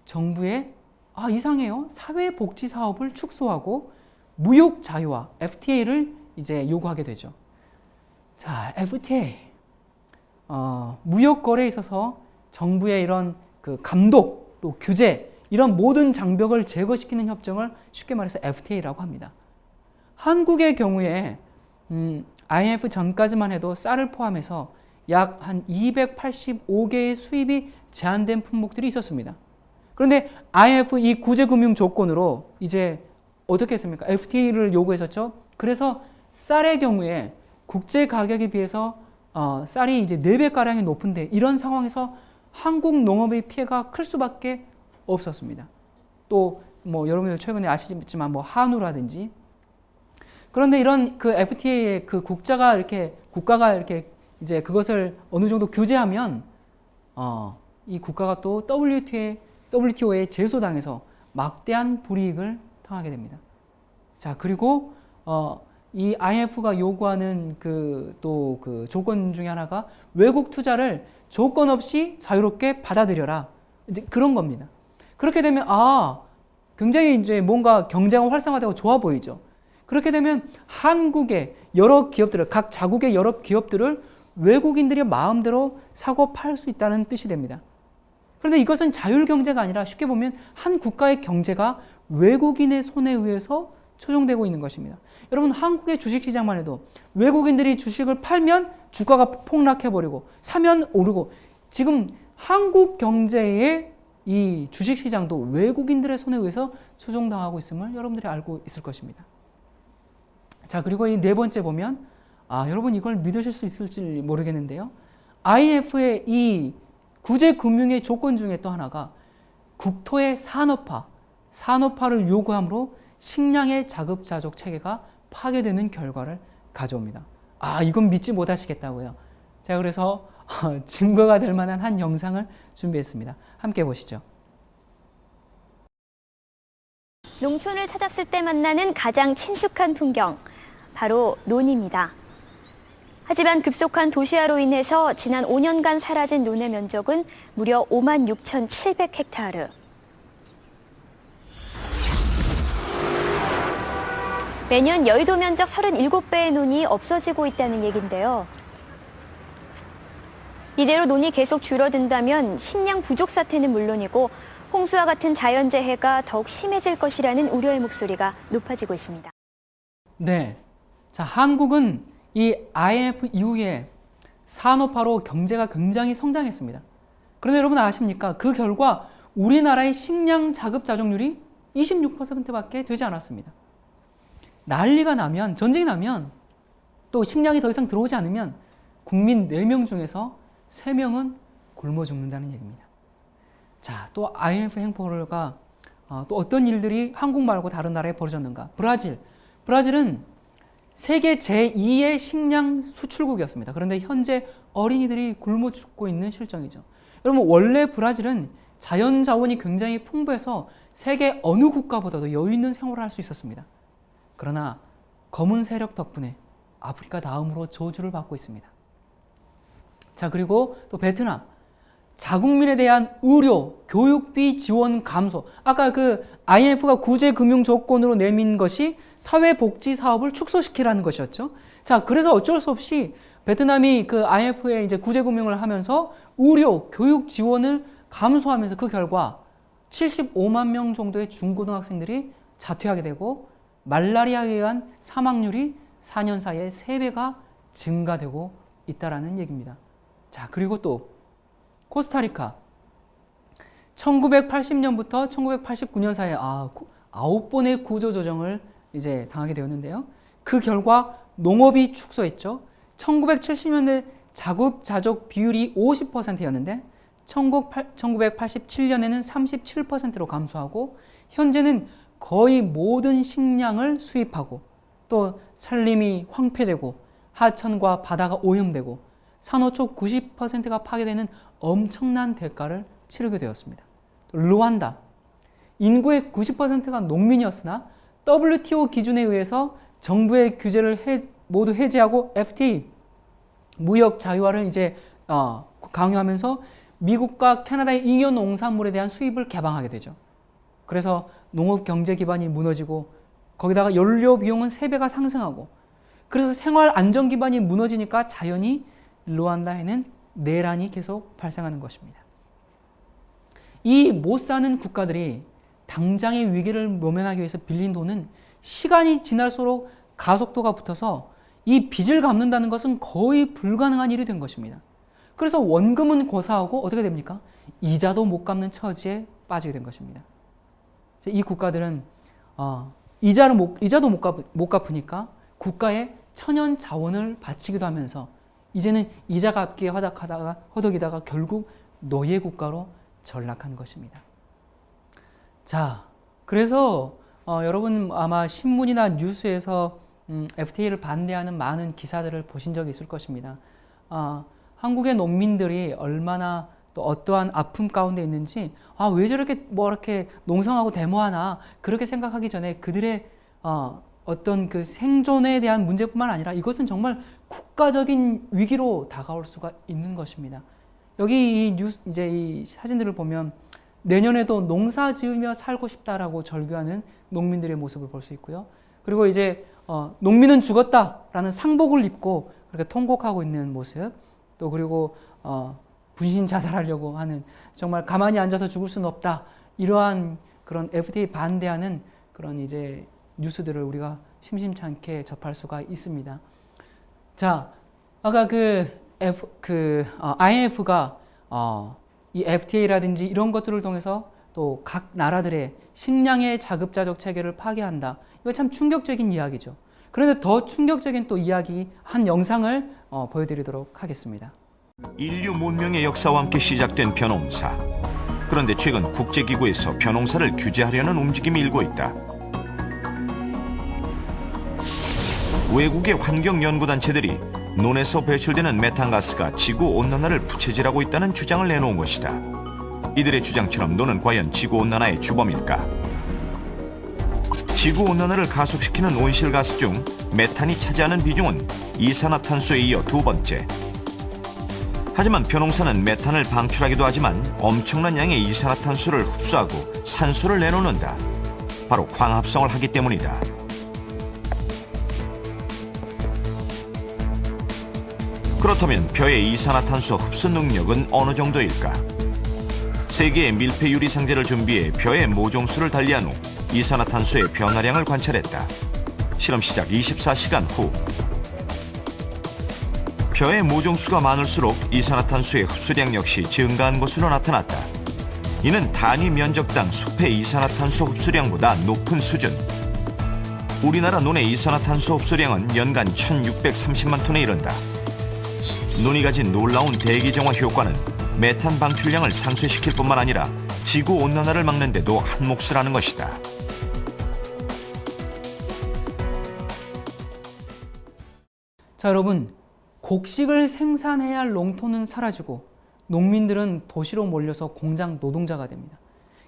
정부의 이상해요. 사회복지 사업을 축소하고 무역 자유화 FTA를 이제 요구하게 되죠. 자, FTA 무역 거래에 있어서 정부의 이런 그 감독 또 규제 이런 모든 장벽을 제거시키는 협정을 쉽게 말해서 FTA라고 합니다. 한국의 경우에 IMF 전까지만 해도 쌀을 포함해서 약 한 285개의 수입이 제한된 품목들이 있었습니다. 그런데 IMF 이 구제금융 조건으로 이제 어떻게 했습니까? FTA를 요구했었죠. 그래서 쌀의 경우에 국제 가격에 비해서 쌀이 이제 4배가량이 높은데 이런 상황에서 한국 농업의 피해가 클 수밖에 없었습니다. 또 뭐 여러분들 최근에 아시지만 뭐 한우라든지 그런데 이런 그 FTA의 그 국가가 이렇게 이제 그것을 어느 정도 규제하면 이 국가가 또 WTO에 제소당해서 막대한 불이익을 당하게 됩니다. 자, 그리고 이 IMF가 요구하는 그 조건 중에 하나가 외국 투자를 조건 없이 자유롭게 받아들여라. 이제 그런 겁니다. 그렇게 되면 굉장히 이제 뭔가 경제가 활성화되고 좋아 보이죠. 그렇게 되면 한국의 여러 기업들을 각 자국의 여러 기업들을 외국인들이 마음대로 사고 팔 수 있다는 뜻이 됩니다. 그런데 이것은 자율 경제가 아니라 쉽게 보면 한 국가의 경제가 외국인의 손에 의해서 조종되고 있는 것입니다. 여러분 한국의 주식시장만 해도 외국인들이 주식을 팔면 주가가 폭락해버리고 사면 오르고 지금 한국 경제의 이 주식시장도 외국인들의 손에 의해서 조종당하고 있음을 여러분들이 알고 있을 것입니다. 자, 그리고 이 네 번째 보면 여러분 이걸 믿으실 수 있을지 모르겠는데요. IMF의 이 구제금융의 조건 중에 또 하나가 국토의 산업화를 요구함으로 식량의 자급자족 체계가 파괴되는 결과를 가져옵니다. 이건 믿지 못하시겠다고요. 제가 그래서 증거가 될 만한 한 영상을 준비했습니다. 함께 보시죠. 농촌을 찾았을 때 만나는 가장 친숙한 풍경, 바로 논입니다. 하지만 급속한 도시화로 인해서 지난 5년간 사라진 논의 면적은 무려 56,700헥타르. 매년 여의도 면적 37배의 논이 없어지고 있다는 얘긴데요. 이대로 논이 계속 줄어든다면 식량 부족 사태는 물론이고 홍수와 같은 자연재해가 더욱 심해질 것이라는 우려의 목소리가 높아지고 있습니다. 네, 자, 한국은 이 IMF 이후에 산업화로 경제가 굉장히 성장했습니다. 그런데 여러분 아십니까? 그 결과 우리나라의 식량 자급자족률이 26%밖에 되지 않았습니다. 난리가 나면, 전쟁이 나면 또 식량이 더 이상 들어오지 않으면 국민 4명 중에서 3명은 굶어 죽는다는 얘기입니다. 자, 또 IMF 행보가 또 어떤 일들이 한국 말고 다른 나라에 벌어졌는가? 브라질은 세계 제2의 식량 수출국이었습니다. 그런데 현재 어린이들이 굶어 죽고 있는 실정이죠. 여러분 원래 브라질은 자연 자원이 굉장히 풍부해서 세계 어느 국가보다도 여유 있는 생활을 할 수 있었습니다. 그러나 검은 세력 덕분에 아프리카 다음으로 저주를 받고 있습니다. 자, 그리고 또 베트남. 자국민에 대한 의료, 교육비 지원 감소. 아까 그 IMF가 구제 금융 조건으로 내민 것이 사회복지 사업을 축소시키라는 것이었죠. 자, 그래서 어쩔 수 없이 베트남이 그 IMF에 이제 구제 금융을 하면서 의료, 교육 지원을 감소하면서 그 결과 75만 명 정도의 중고등학생들이 자퇴하게 되고 말라리아에 의한 사망률이 4년 사이에 3배가 증가되고 있다라는 얘기입니다. 자, 그리고 또 코스타리카 1980년부터 1989년 사이에 9번의 구조조정을 이제 당하게 되었는데요. 그 결과 농업이 축소했죠. 1970년대 자급자족 비율이 50%였는데 1987년에는 37%로 감소하고 현재는 거의 모든 식량을 수입하고 또 산림이 황폐되고 하천과 바다가 오염되고 산호초 90%가 파괴되는 엄청난 대가를 치르게 되었습니다. 루안다. 인구의 90%가 농민이었으나 WTO 기준에 의해서 정부의 규제를 모두 해제하고 FTA 무역 자유화를 이제 강요하면서 미국과 캐나다의 잉여 농산물에 대한 수입을 개방하게 되죠. 그래서 농업 경제 기반이 무너지고 거기다가 연료 비용은 3배가 상승하고 그래서 생활 안전 기반이 무너지니까 자연히 루안다에는 내란이 계속 발생하는 것입니다. 이 못 사는 국가들이 당장의 위기를 모면하기 위해서 빌린 돈은 시간이 지날수록 가속도가 붙어서 이 빚을 갚는다는 것은 거의 불가능한 일이 된 것입니다. 그래서 원금은 고사하고 어떻게 됩니까? 이자도 못 갚는 처지에 빠지게 된 것입니다. 이 국가들은 이자도 못 갚으니까 국가에 천연 자원을 바치기도 하면서 이제는 이자 갚기에 허덕이다가 결국 노예 국가로 전락한 것입니다. 자, 그래서 여러분 아마 신문이나 뉴스에서 FTA를 반대하는 많은 기사들을 보신 적이 있을 것입니다. 한국의 농민들이 얼마나 또 어떠한 아픔 가운데 있는지 왜 저렇게 이렇게 농성하고 데모하나 그렇게 생각하기 전에 그들의 어떤 그 생존에 대한 문제뿐만 아니라 이것은 정말 국가적인 위기로 다가올 수가 있는 것입니다. 여기 이 사진들을 보면 내년에도 농사 지으며 살고 싶다라고 절규하는 농민들의 모습을 볼 수 있고요. 그리고 이제 농민은 죽었다라는 상복을 입고 그렇게 통곡하고 있는 모습, 또 그리고 분신 자살하려고 하는 정말 가만히 앉아서 죽을 수는 없다 이러한 그런 FTA 반대하는 그런 이제 뉴스들을 우리가 심심치 않게 접할 수가 있습니다. 자, 아까 IMF가 이 FTA라든지 이런 것들을 통해서 또 각 나라들의 식량의 자급자족 체계를 파괴한다. 이거 참 충격적인 이야기죠. 그런데 더 충격적인 또 이야기 한 영상을 보여드리도록 하겠습니다. 인류 문명의 역사와 함께 시작된 벼농사. 그런데 최근 국제기구에서 벼농사를 규제하려는 움직임이 일고 있다. 외국의 환경연구단체들이 논에서 배출되는 메탄가스가 지구온난화를 부채질하고 있다는 주장을 내놓은 것이다. 이들의 주장처럼 논은 과연 지구온난화의 주범일까? 지구온난화를 가속시키는 온실가스 중 메탄이 차지하는 비중은 이산화탄소에 이어 2번째. 하지만 벼농사는 메탄을 방출하기도 하지만 엄청난 양의 이산화탄소를 흡수하고 산소를 내놓는다. 바로 광합성을 하기 때문이다. 그렇다면 벼의 이산화탄소 흡수 능력은 어느 정도일까? 세계의 밀폐 유리 상자를 준비해 벼의 모종수를 달리한 후 이산화탄소의 변화량을 관찰했다. 실험 시작 24시간 후 벼의 모종수가 많을수록 이산화탄소의 흡수량 역시 증가한 것으로 나타났다. 이는 단위 면적당 숲의 이산화탄소 흡수량보다 높은 수준. 우리나라 논의 이산화탄소 흡수량은 연간 1630만 톤에 이른다. 논이 가진 놀라운 대기정화 효과는 메탄 방출량을 상쇄시킬 뿐만 아니라 지구온난화를 막는 데도 한몫을 하는 것이다. 자, 여러분, 곡식을 생산해야 할 농토는 사라지고 농민들은 도시로 몰려서 공장 노동자가 됩니다.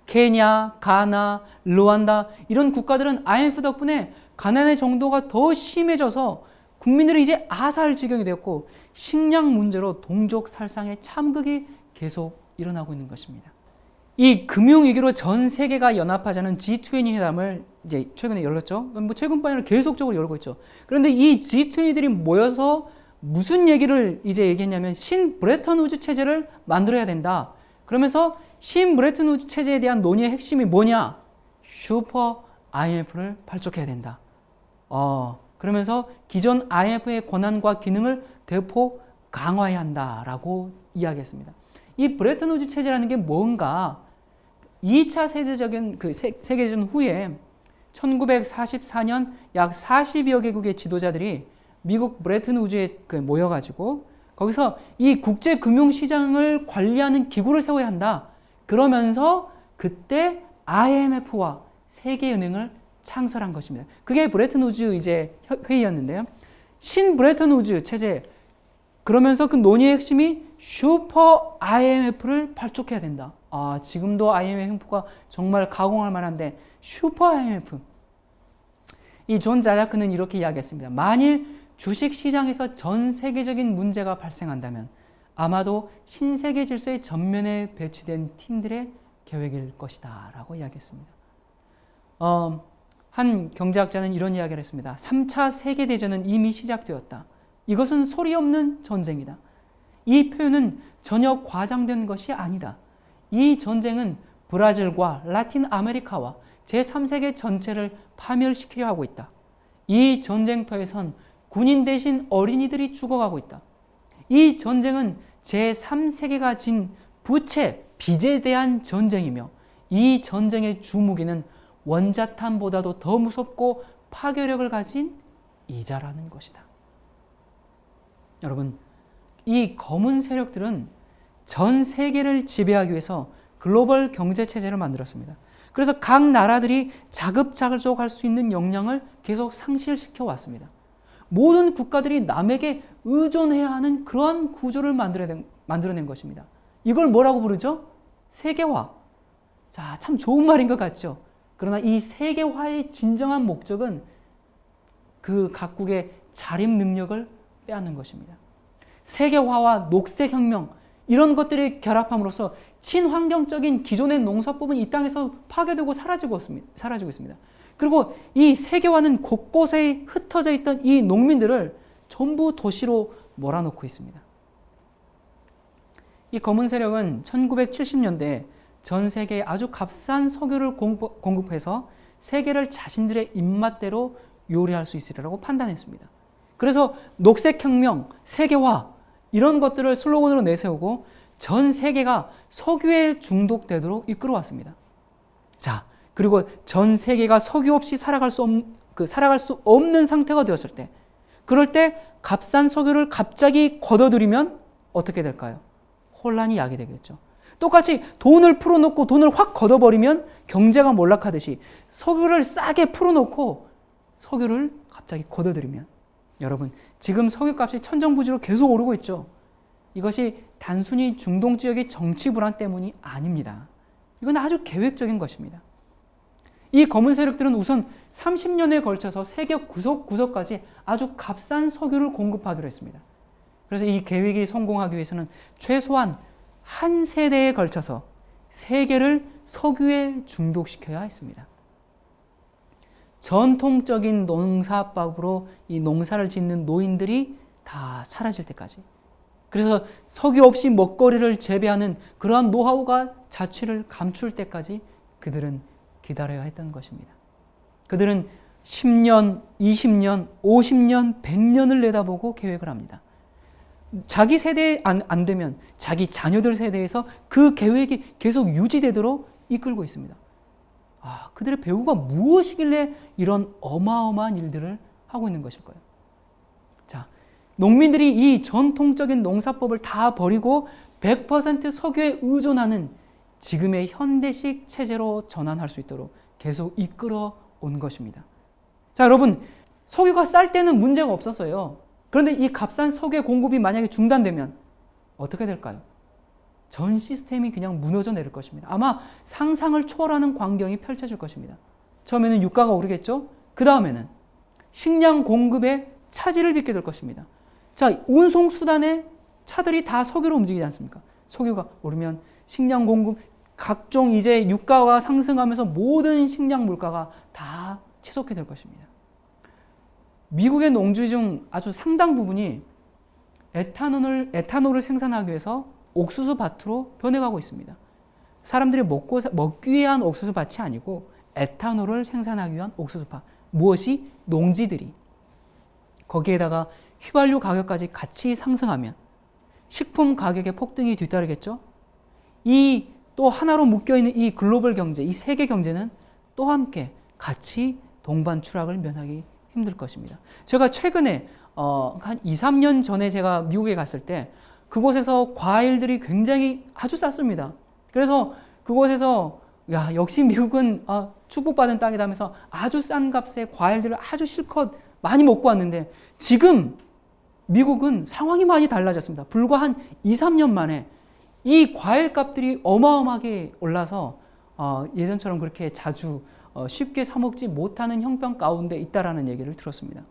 케냐, 가나, 루안다 이런 국가들은 IMF 덕분에 가난의 정도가 더 심해져서 국민들이 이제 아사할 지경이 되었고 식량 문제로 동족 살상의 참극이 계속 일어나고 있는 것입니다. 이 금융위기로 전 세계가 연합하자는 G20 회담을 이제 최근에 열렸죠. 최근뿐 아니라 계속적으로 열고 있죠. 그런데 이 G20들이 모여서 무슨 얘기를 이제 얘기했냐면 신 브레턴 우즈 체제를 만들어야 된다. 그러면서 신 브레턴 우즈 체제에 대한 논의의 핵심이 뭐냐? 슈퍼 IMF를 발족해야 된다. 그러면서 기존 IMF의 권한과 기능을 대폭 강화해야 한다라고 이야기했습니다. 이 브레턴 우즈 체제라는 게 뭔가 2차 세계적인 세계대전 후에 1944년 약 40여 개국의 지도자들이 미국 브레튼 우즈에 모여가지고 거기서 이 국제 금융시장을 관리하는 기구를 세워야 한다. 그러면서 그때 IMF와 세계은행을 창설한 것입니다. 그게 브레튼 우즈 이제 회의였는데요. 신 브레튼 우즈 체제 그러면서 그 논의의 핵심이 슈퍼 IMF를 발족해야 된다. 지금도 IMF 횡포가 정말 가공할 만한데 슈퍼 IMF. 이 존 자자크는 이렇게 이야기했습니다. 만일 주식시장에서 전 세계적인 문제가 발생한다면 아마도 신세계 질서의 전면에 배치된 팀들의 계획일 것이다 라고 이야기했습니다. 한 경제학자는 이런 이야기를 했습니다. 3차 세계대전은 이미 시작되었다. 이것은 소리 없는 전쟁이다. 이 표현은 전혀 과장된 것이 아니다. 이 전쟁은 브라질과 라틴 아메리카와 제3세계 전체를 파멸시키려 하고 있다. 이 전쟁터에선 군인 대신 어린이들이 죽어가고 있다. 이 전쟁은 제3세계가 진 부채, 빚에 대한 전쟁이며 이 전쟁의 주무기는 원자탄보다도 더 무섭고 파괴력을 가진 이자라는 것이다. 여러분, 이 검은 세력들은 전 세계를 지배하기 위해서 글로벌 경제 체제를 만들었습니다. 그래서 각 나라들이 자급자족할 수 있는 역량을 계속 상실시켜 왔습니다. 모든 국가들이 남에게 의존해야 하는 그러한 구조를 만들어낸 것입니다. 이걸 뭐라고 부르죠? 세계화. 자, 참 좋은 말인 것 같죠? 그러나 이 세계화의 진정한 목적은 그 각국의 자립 능력을 빼앗는 것입니다. 세계화와 녹색혁명, 이런 것들이 결합함으로써 친환경적인 기존의 농사법은 이 땅에서 파괴되고 사라지고 있습니다. 그리고 이 세계화는 곳곳에 흩어져 있던 이 농민들을 전부 도시로 몰아넣고 있습니다. 이 검은 세력은 1970년대에 전 세계에 아주 값싼 석유를 공급해서 세계를 자신들의 입맛대로 요리할 수 있으리라고 판단했습니다. 그래서 녹색혁명, 세계화 이런 것들을 슬로건으로 내세우고 전 세계가 석유에 중독되도록 이끌어왔습니다. 자, 그리고 전 세계가 석유 없이 살아갈 수 없는 상태가 되었을 때, 그럴 때 값싼 석유를 갑자기 걷어들이면 어떻게 될까요? 혼란이 야기 되겠죠. 똑같이 돈을 풀어놓고 돈을 확 걷어버리면 경제가 몰락하듯이 석유를 싸게 풀어놓고 석유를 갑자기 걷어들이면, 여러분, 지금 석유값이 천정부지로 계속 오르고 있죠. 이것이 단순히 중동 지역의 정치 불안 때문이 아닙니다. 이건 아주 계획적인 것입니다. 이 검은 세력들은 우선 30년에 걸쳐서 세계 구석구석까지 아주 값싼 석유를 공급하기로 했습니다. 그래서 이 계획이 성공하기 위해서는 최소한 한 세대에 걸쳐서 세계를 석유에 중독시켜야 했습니다. 전통적인 농사법으로 이 농사를 짓는 노인들이 다 사라질 때까지, 그래서 석유 없이 먹거리를 재배하는 그러한 노하우가 자취를 감출 때까지 그들은 기다려야 했던 것입니다. 그들은 10년, 20년, 50년, 100년을 내다보고 계획을 합니다. 자기 세대에 안 되면 자기 자녀들 세대에서 그 계획이 계속 유지되도록 이끌고 있습니다. 그들의 배후가 무엇이길래 이런 어마어마한 일들을 하고 있는 것일까요? 자, 농민들이 이 전통적인 농사법을 다 버리고 100% 석유에 의존하는 지금의 현대식 체제로 전환할 수 있도록 계속 이끌어 온 것입니다. 자, 여러분, 석유가 쌀 때는 문제가 없었어요. 그런데 이 값싼 석유의 공급이 만약에 중단되면 어떻게 될까요? 전 시스템이 그냥 무너져 내릴 것입니다. 아마 상상을 초월하는 광경이 펼쳐질 것입니다. 처음에는 유가가 오르겠죠? 그 다음에는 식량 공급에 차질을 빚게 될 것입니다. 자, 운송수단에 차들이 다 석유로 움직이지 않습니까? 석유가 오르면 식량 공급, 각종 이제 유가가 상승하면서 모든 식량 물가가 다 치솟게 될 것입니다. 미국의 농지 중 아주 상당 부분이 에탄올을 생산하기 위해서 옥수수 밭으로 변해가고 있습니다. 사람들이 먹기 위한 옥수수 밭이 아니고 에탄올을 생산하기 위한 옥수수 밭. 무엇이? 농지들이. 거기에다가 휘발유 가격까지 같이 상승하면 식품 가격의 폭등이 뒤따르겠죠? 이 또 하나로 묶여있는 이 글로벌 경제, 이 세계 경제는 또 함께 같이 동반 추락을 면하기 힘들 것입니다. 제가 최근에 한 2, 3년 전에 제가 미국에 갔을 때 그곳에서 과일들이 굉장히 아주 쌌습니다. 그래서 그곳에서 역시 미국은 축복받은 땅이다 하면서 아주 싼 값에 과일들을 아주 실컷 많이 먹고 왔는데, 지금 미국은 상황이 많이 달라졌습니다. 불과 한 2, 3년 만에 이 과일 값들이 어마어마하게 올라서 예전처럼 그렇게 자주 쉽게 사 먹지 못하는 형편 가운데 있다라는 얘기를 들었습니다.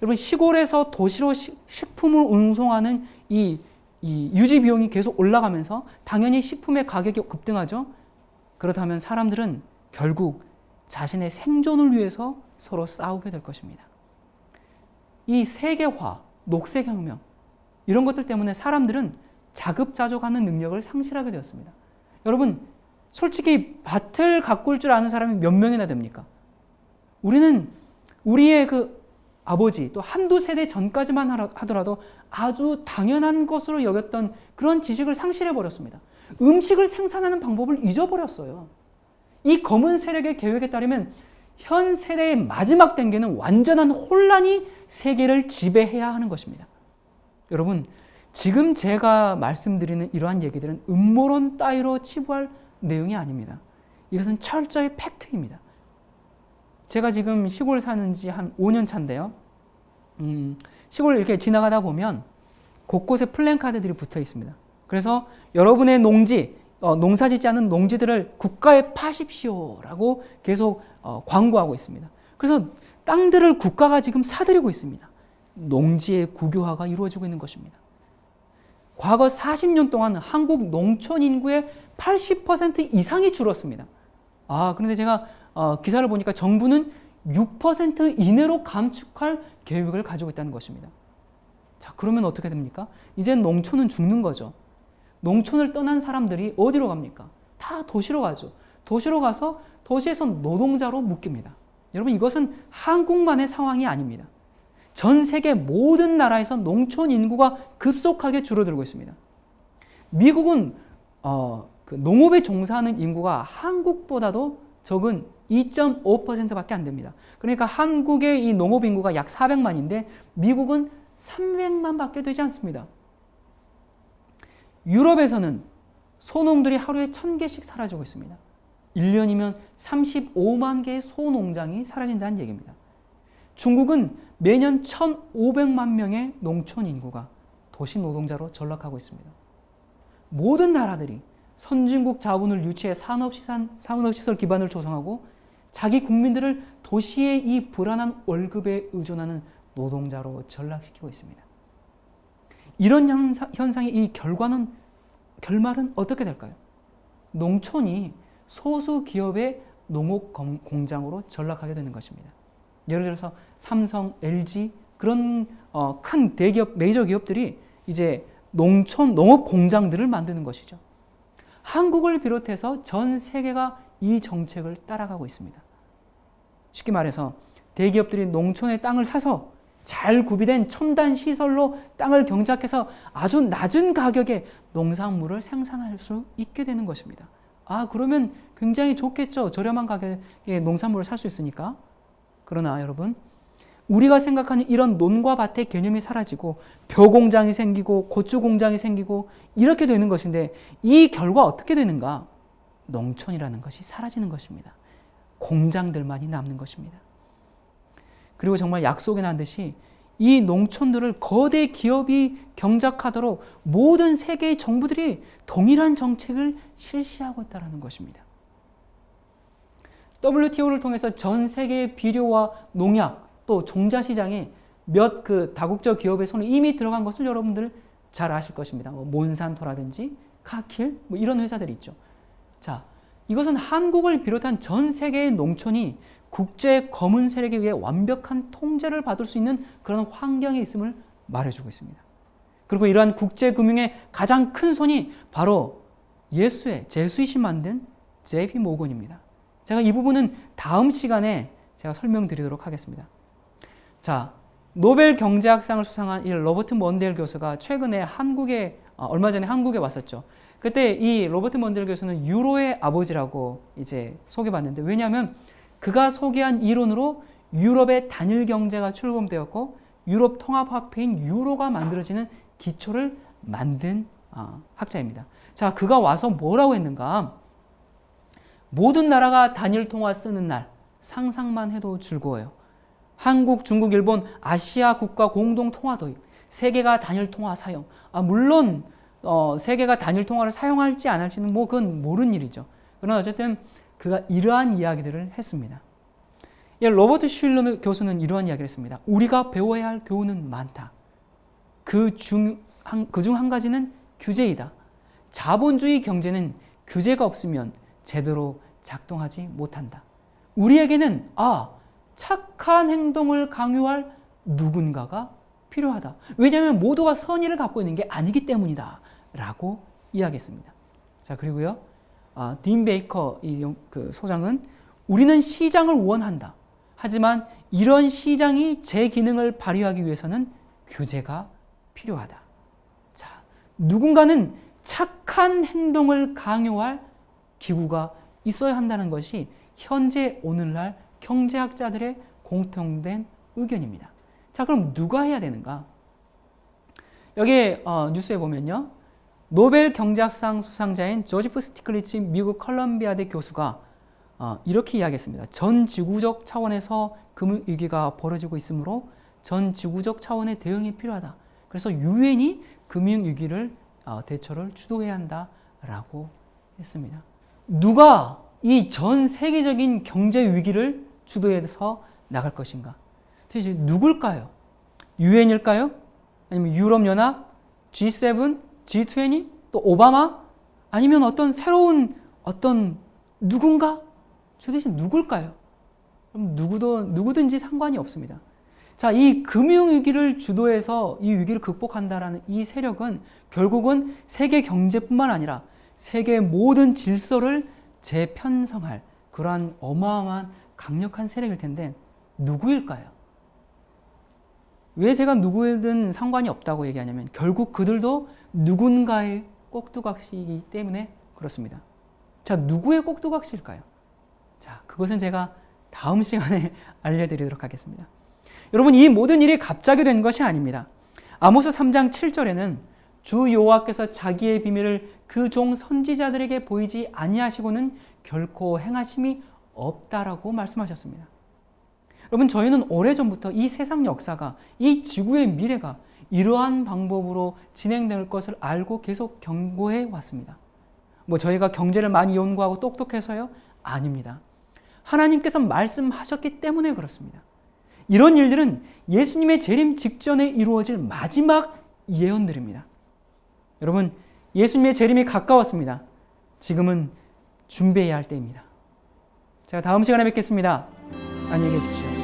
여러분, 시골에서 도시로 식품을 운송하는 이 이 유지 비용이 계속 올라가면서 당연히 식품의 가격이 급등하죠. 그렇다면 사람들은 결국 자신의 생존을 위해서 서로 싸우게 될 것입니다. 이 세계화, 녹색혁명 이런 것들 때문에 사람들은 자급자족하는 능력을 상실하게 되었습니다. 여러분, 솔직히 밭을 가꿀 줄 아는 사람이 몇 명이나 됩니까? 우리는 우리의 그 아버지 또 한두 세대 전까지만 하더라도 아주 당연한 것으로 여겼던 그런 지식을 상실해버렸습니다. 음식을 생산하는 방법을 잊어버렸어요. 이 검은 세력의 계획에 따르면 현 세대의 마지막 단계는 완전한 혼란이 세계를 지배해야 하는 것입니다. 여러분, 지금 제가 말씀드리는 이러한 얘기들은 음모론 따위로 치부할 내용이 아닙니다. 이것은 철저히 팩트입니다. 제가 지금 시골 사는 지 한 5년 차인데요. 시골 이렇게 지나가다 보면 곳곳에 플랜카드들이 붙어 있습니다. 그래서 여러분의 농지, 농사 짓지 않은 농지들을 국가에 파십시오라고 계속 광고하고 있습니다. 그래서 땅들을 국가가 지금 사들이고 있습니다. 농지의 국유화가 이루어지고 있는 것입니다. 과거 40년 동안 한국 농촌 인구의 80% 이상이 줄었습니다. 그런데 제가 기사를 보니까 정부는 6% 이내로 감축할 계획을 가지고 있다는 것입니다. 자, 그러면 어떻게 됩니까? 이제 농촌은 죽는 거죠. 농촌을 떠난 사람들이 어디로 갑니까? 다 도시로 가죠. 도시로 가서 도시에서 노동자로 묶입니다. 여러분, 이것은 한국만의 상황이 아닙니다. 전 세계 모든 나라에서 농촌 인구가 급속하게 줄어들고 있습니다. 미국은 그 농업에 종사하는 인구가 한국보다도 적은 2.5%밖에 안 됩니다. 그러니까 한국의 이 농업 인구가 약 400만인데 미국은 300만밖에 되지 않습니다. 유럽에서는 소농들이 하루에 1000개씩 사라지고 있습니다. 1년이면 35만 개의 소농장이 사라진다는 얘기입니다. 중국은 매년 1,500만 명의 농촌 인구가 도시 노동자로 전락하고 있습니다. 모든 나라들이 선진국 자본을 유치해 산업시설 기반을 조성하고 자기 국민들을 도시의 이 불안한 월급에 의존하는 노동자로 전락시키고 있습니다. 이런 현상의 이 결말은 어떻게 될까요? 농촌이 소수 기업의 농업 공장으로 전락하게 되는 것입니다. 예를 들어서 삼성, LG 그런 큰 대기업, 메이저 기업들이 이제 농업 공장들을 만드는 것이죠. 한국을 비롯해서 전 세계가 이 정책을 따라가고 있습니다. 쉽게 말해서 대기업들이 농촌의 땅을 사서 잘 구비된 첨단 시설로 땅을 경작해서 아주 낮은 가격에 농산물을 생산할 수 있게 되는 것입니다. 그러면 굉장히 좋겠죠. 저렴한 가격에 농산물을 살 수 있으니까. 그러나 여러분, 우리가 생각하는 이런 논과 밭의 개념이 사라지고 벼 공장이 생기고 고추 공장이 생기고 이렇게 되는 것인데 이 결과 어떻게 되는가? 농촌이라는 것이 사라지는 것입니다. 공장들만이 남는 것입니다. 그리고 정말 약속이 난 듯이 이 농촌들을 거대 기업이 경작하도록 모든 세계의 정부들이 동일한 정책을 실시하고 있다는 것입니다. WTO를 통해서 전 세계의 비료와 농약 또 종자 시장에 몇 그 다국적 기업의 손이 이미 들어간 것을 여러분들 잘 아실 것입니다. 몬산토라든지 카킬 이런 회사들이 있죠. 자, 이것은 한국을 비롯한 전 세계의 농촌이 국제 검은 세력에 의해 완벽한 통제를 받을 수 있는 그런 환경에 있음을 말해주고 있습니다. 그리고 이러한 국제 금융의 가장 큰 손이 바로 제수잇이 만든 JP 모건입니다. 제가 이 부분은 다음 시간에 제가 설명드리도록 하겠습니다. 자, 노벨 경제학상을 수상한 이 로버트 먼델 교수가 최근에 얼마 전에 한국에 왔었죠. 그때 이 로버트 먼델 교수는 유로의 아버지라고 이제 소개받는데, 왜냐하면 그가 소개한 이론으로 유럽의 단일 경제가 출범되었고 유럽 통합화폐인 유로가 만들어지는 기초를 만든 학자입니다. 자, 그가 와서 뭐라고 했는가? 모든 나라가 단일 통화 쓰는 날 상상만 해도 즐거워요. 한국, 중국, 일본, 아시아 국가 공동 통화 도입, 세계가 단일 통화 사용. 물론 세계가 단일 통화를 사용할지 안 할지는 그건 모르는 일이죠. 그러나 어쨌든 그가 이러한 이야기들을 했습니다. 로버트 슐러 교수는 이러한 이야기를 했습니다. 우리가 배워야 할 교훈은 많다. 그 중 그중 한 가지는 규제이다. 자본주의 경제는 규제가 없으면 제대로 작동하지 못한다. 우리에게는 착한 행동을 강요할 누군가가 필요하다. 왜냐하면 모두가 선의를 갖고 있는 게 아니기 때문이다. 라고 이야기했습니다. 자, 그리고요. 딘 베이커 그 소장은 우리는 시장을 원한다. 하지만 이런 시장이 제 기능을 발휘하기 위해서는 규제가 필요하다. 자, 누군가는 착한 행동을 강요할 기구가 있어야 한다는 것이 현재 오늘날 경제학자들의 공통된 의견입니다. 자, 그럼 누가 해야 되는가? 여기 뉴스에 보면요. 노벨 경제학상 수상자인 조지프 스티글리츠 미국 컬럼비아대 교수가 이렇게 이야기했습니다. 전 지구적 차원에서 금융위기가 벌어지고 있으므로 전 지구적 차원의 대응이 필요하다. 그래서 유엔이 금융위기를 대처를 주도해야 한다라고 했습니다. 누가 이 전 세계적인 경제 위기를 주도해서 나갈 것인가? 도대체 누굴까요? 유엔일까요? 아니면 유럽연합, G7, G20, 또 오바마? 아니면 어떤 새로운 누군가? 도대체 누굴까요? 그럼 누구든지 상관이 없습니다. 자, 이 금융위기를 주도해서 이 위기를 극복한다라는 이 세력은 결국은 세계 경제뿐만 아니라 세계 모든 질서를 재편성할 그러한 어마어마한 강력한 세력일 텐데 누구일까요? 왜 제가 누구든 상관이 없다고 얘기하냐면 결국 그들도 누군가의 꼭두각시이기 때문에 그렇습니다. 자, 누구의 꼭두각시일까요? 자, 그것은 제가 다음 시간에 알려드리도록 하겠습니다. 여러분, 이 모든 일이 갑자기 된 것이 아닙니다. 아모스 3장 7절에는 주 여호와께서 자기의 비밀을 그 종 선지자들에게 보이지 아니하시고는 결코 행하심이 없다라고 말씀하셨습니다. 여러분, 저희는 오래전부터 이 세상 역사가, 이 지구의 미래가 이러한 방법으로 진행될 것을 알고 계속 경고해 왔습니다. 저희가 경제를 많이 연구하고 똑똑해서요? 아닙니다. 하나님께서 말씀하셨기 때문에 그렇습니다. 이런 일들은 예수님의 재림 직전에 이루어질 마지막 예언들입니다. 여러분, 예수님의 재림이 가까웠습니다. 지금은 준비해야 할 때입니다. 제가 다음 시간에 뵙겠습니다. 안녕히 계십시오.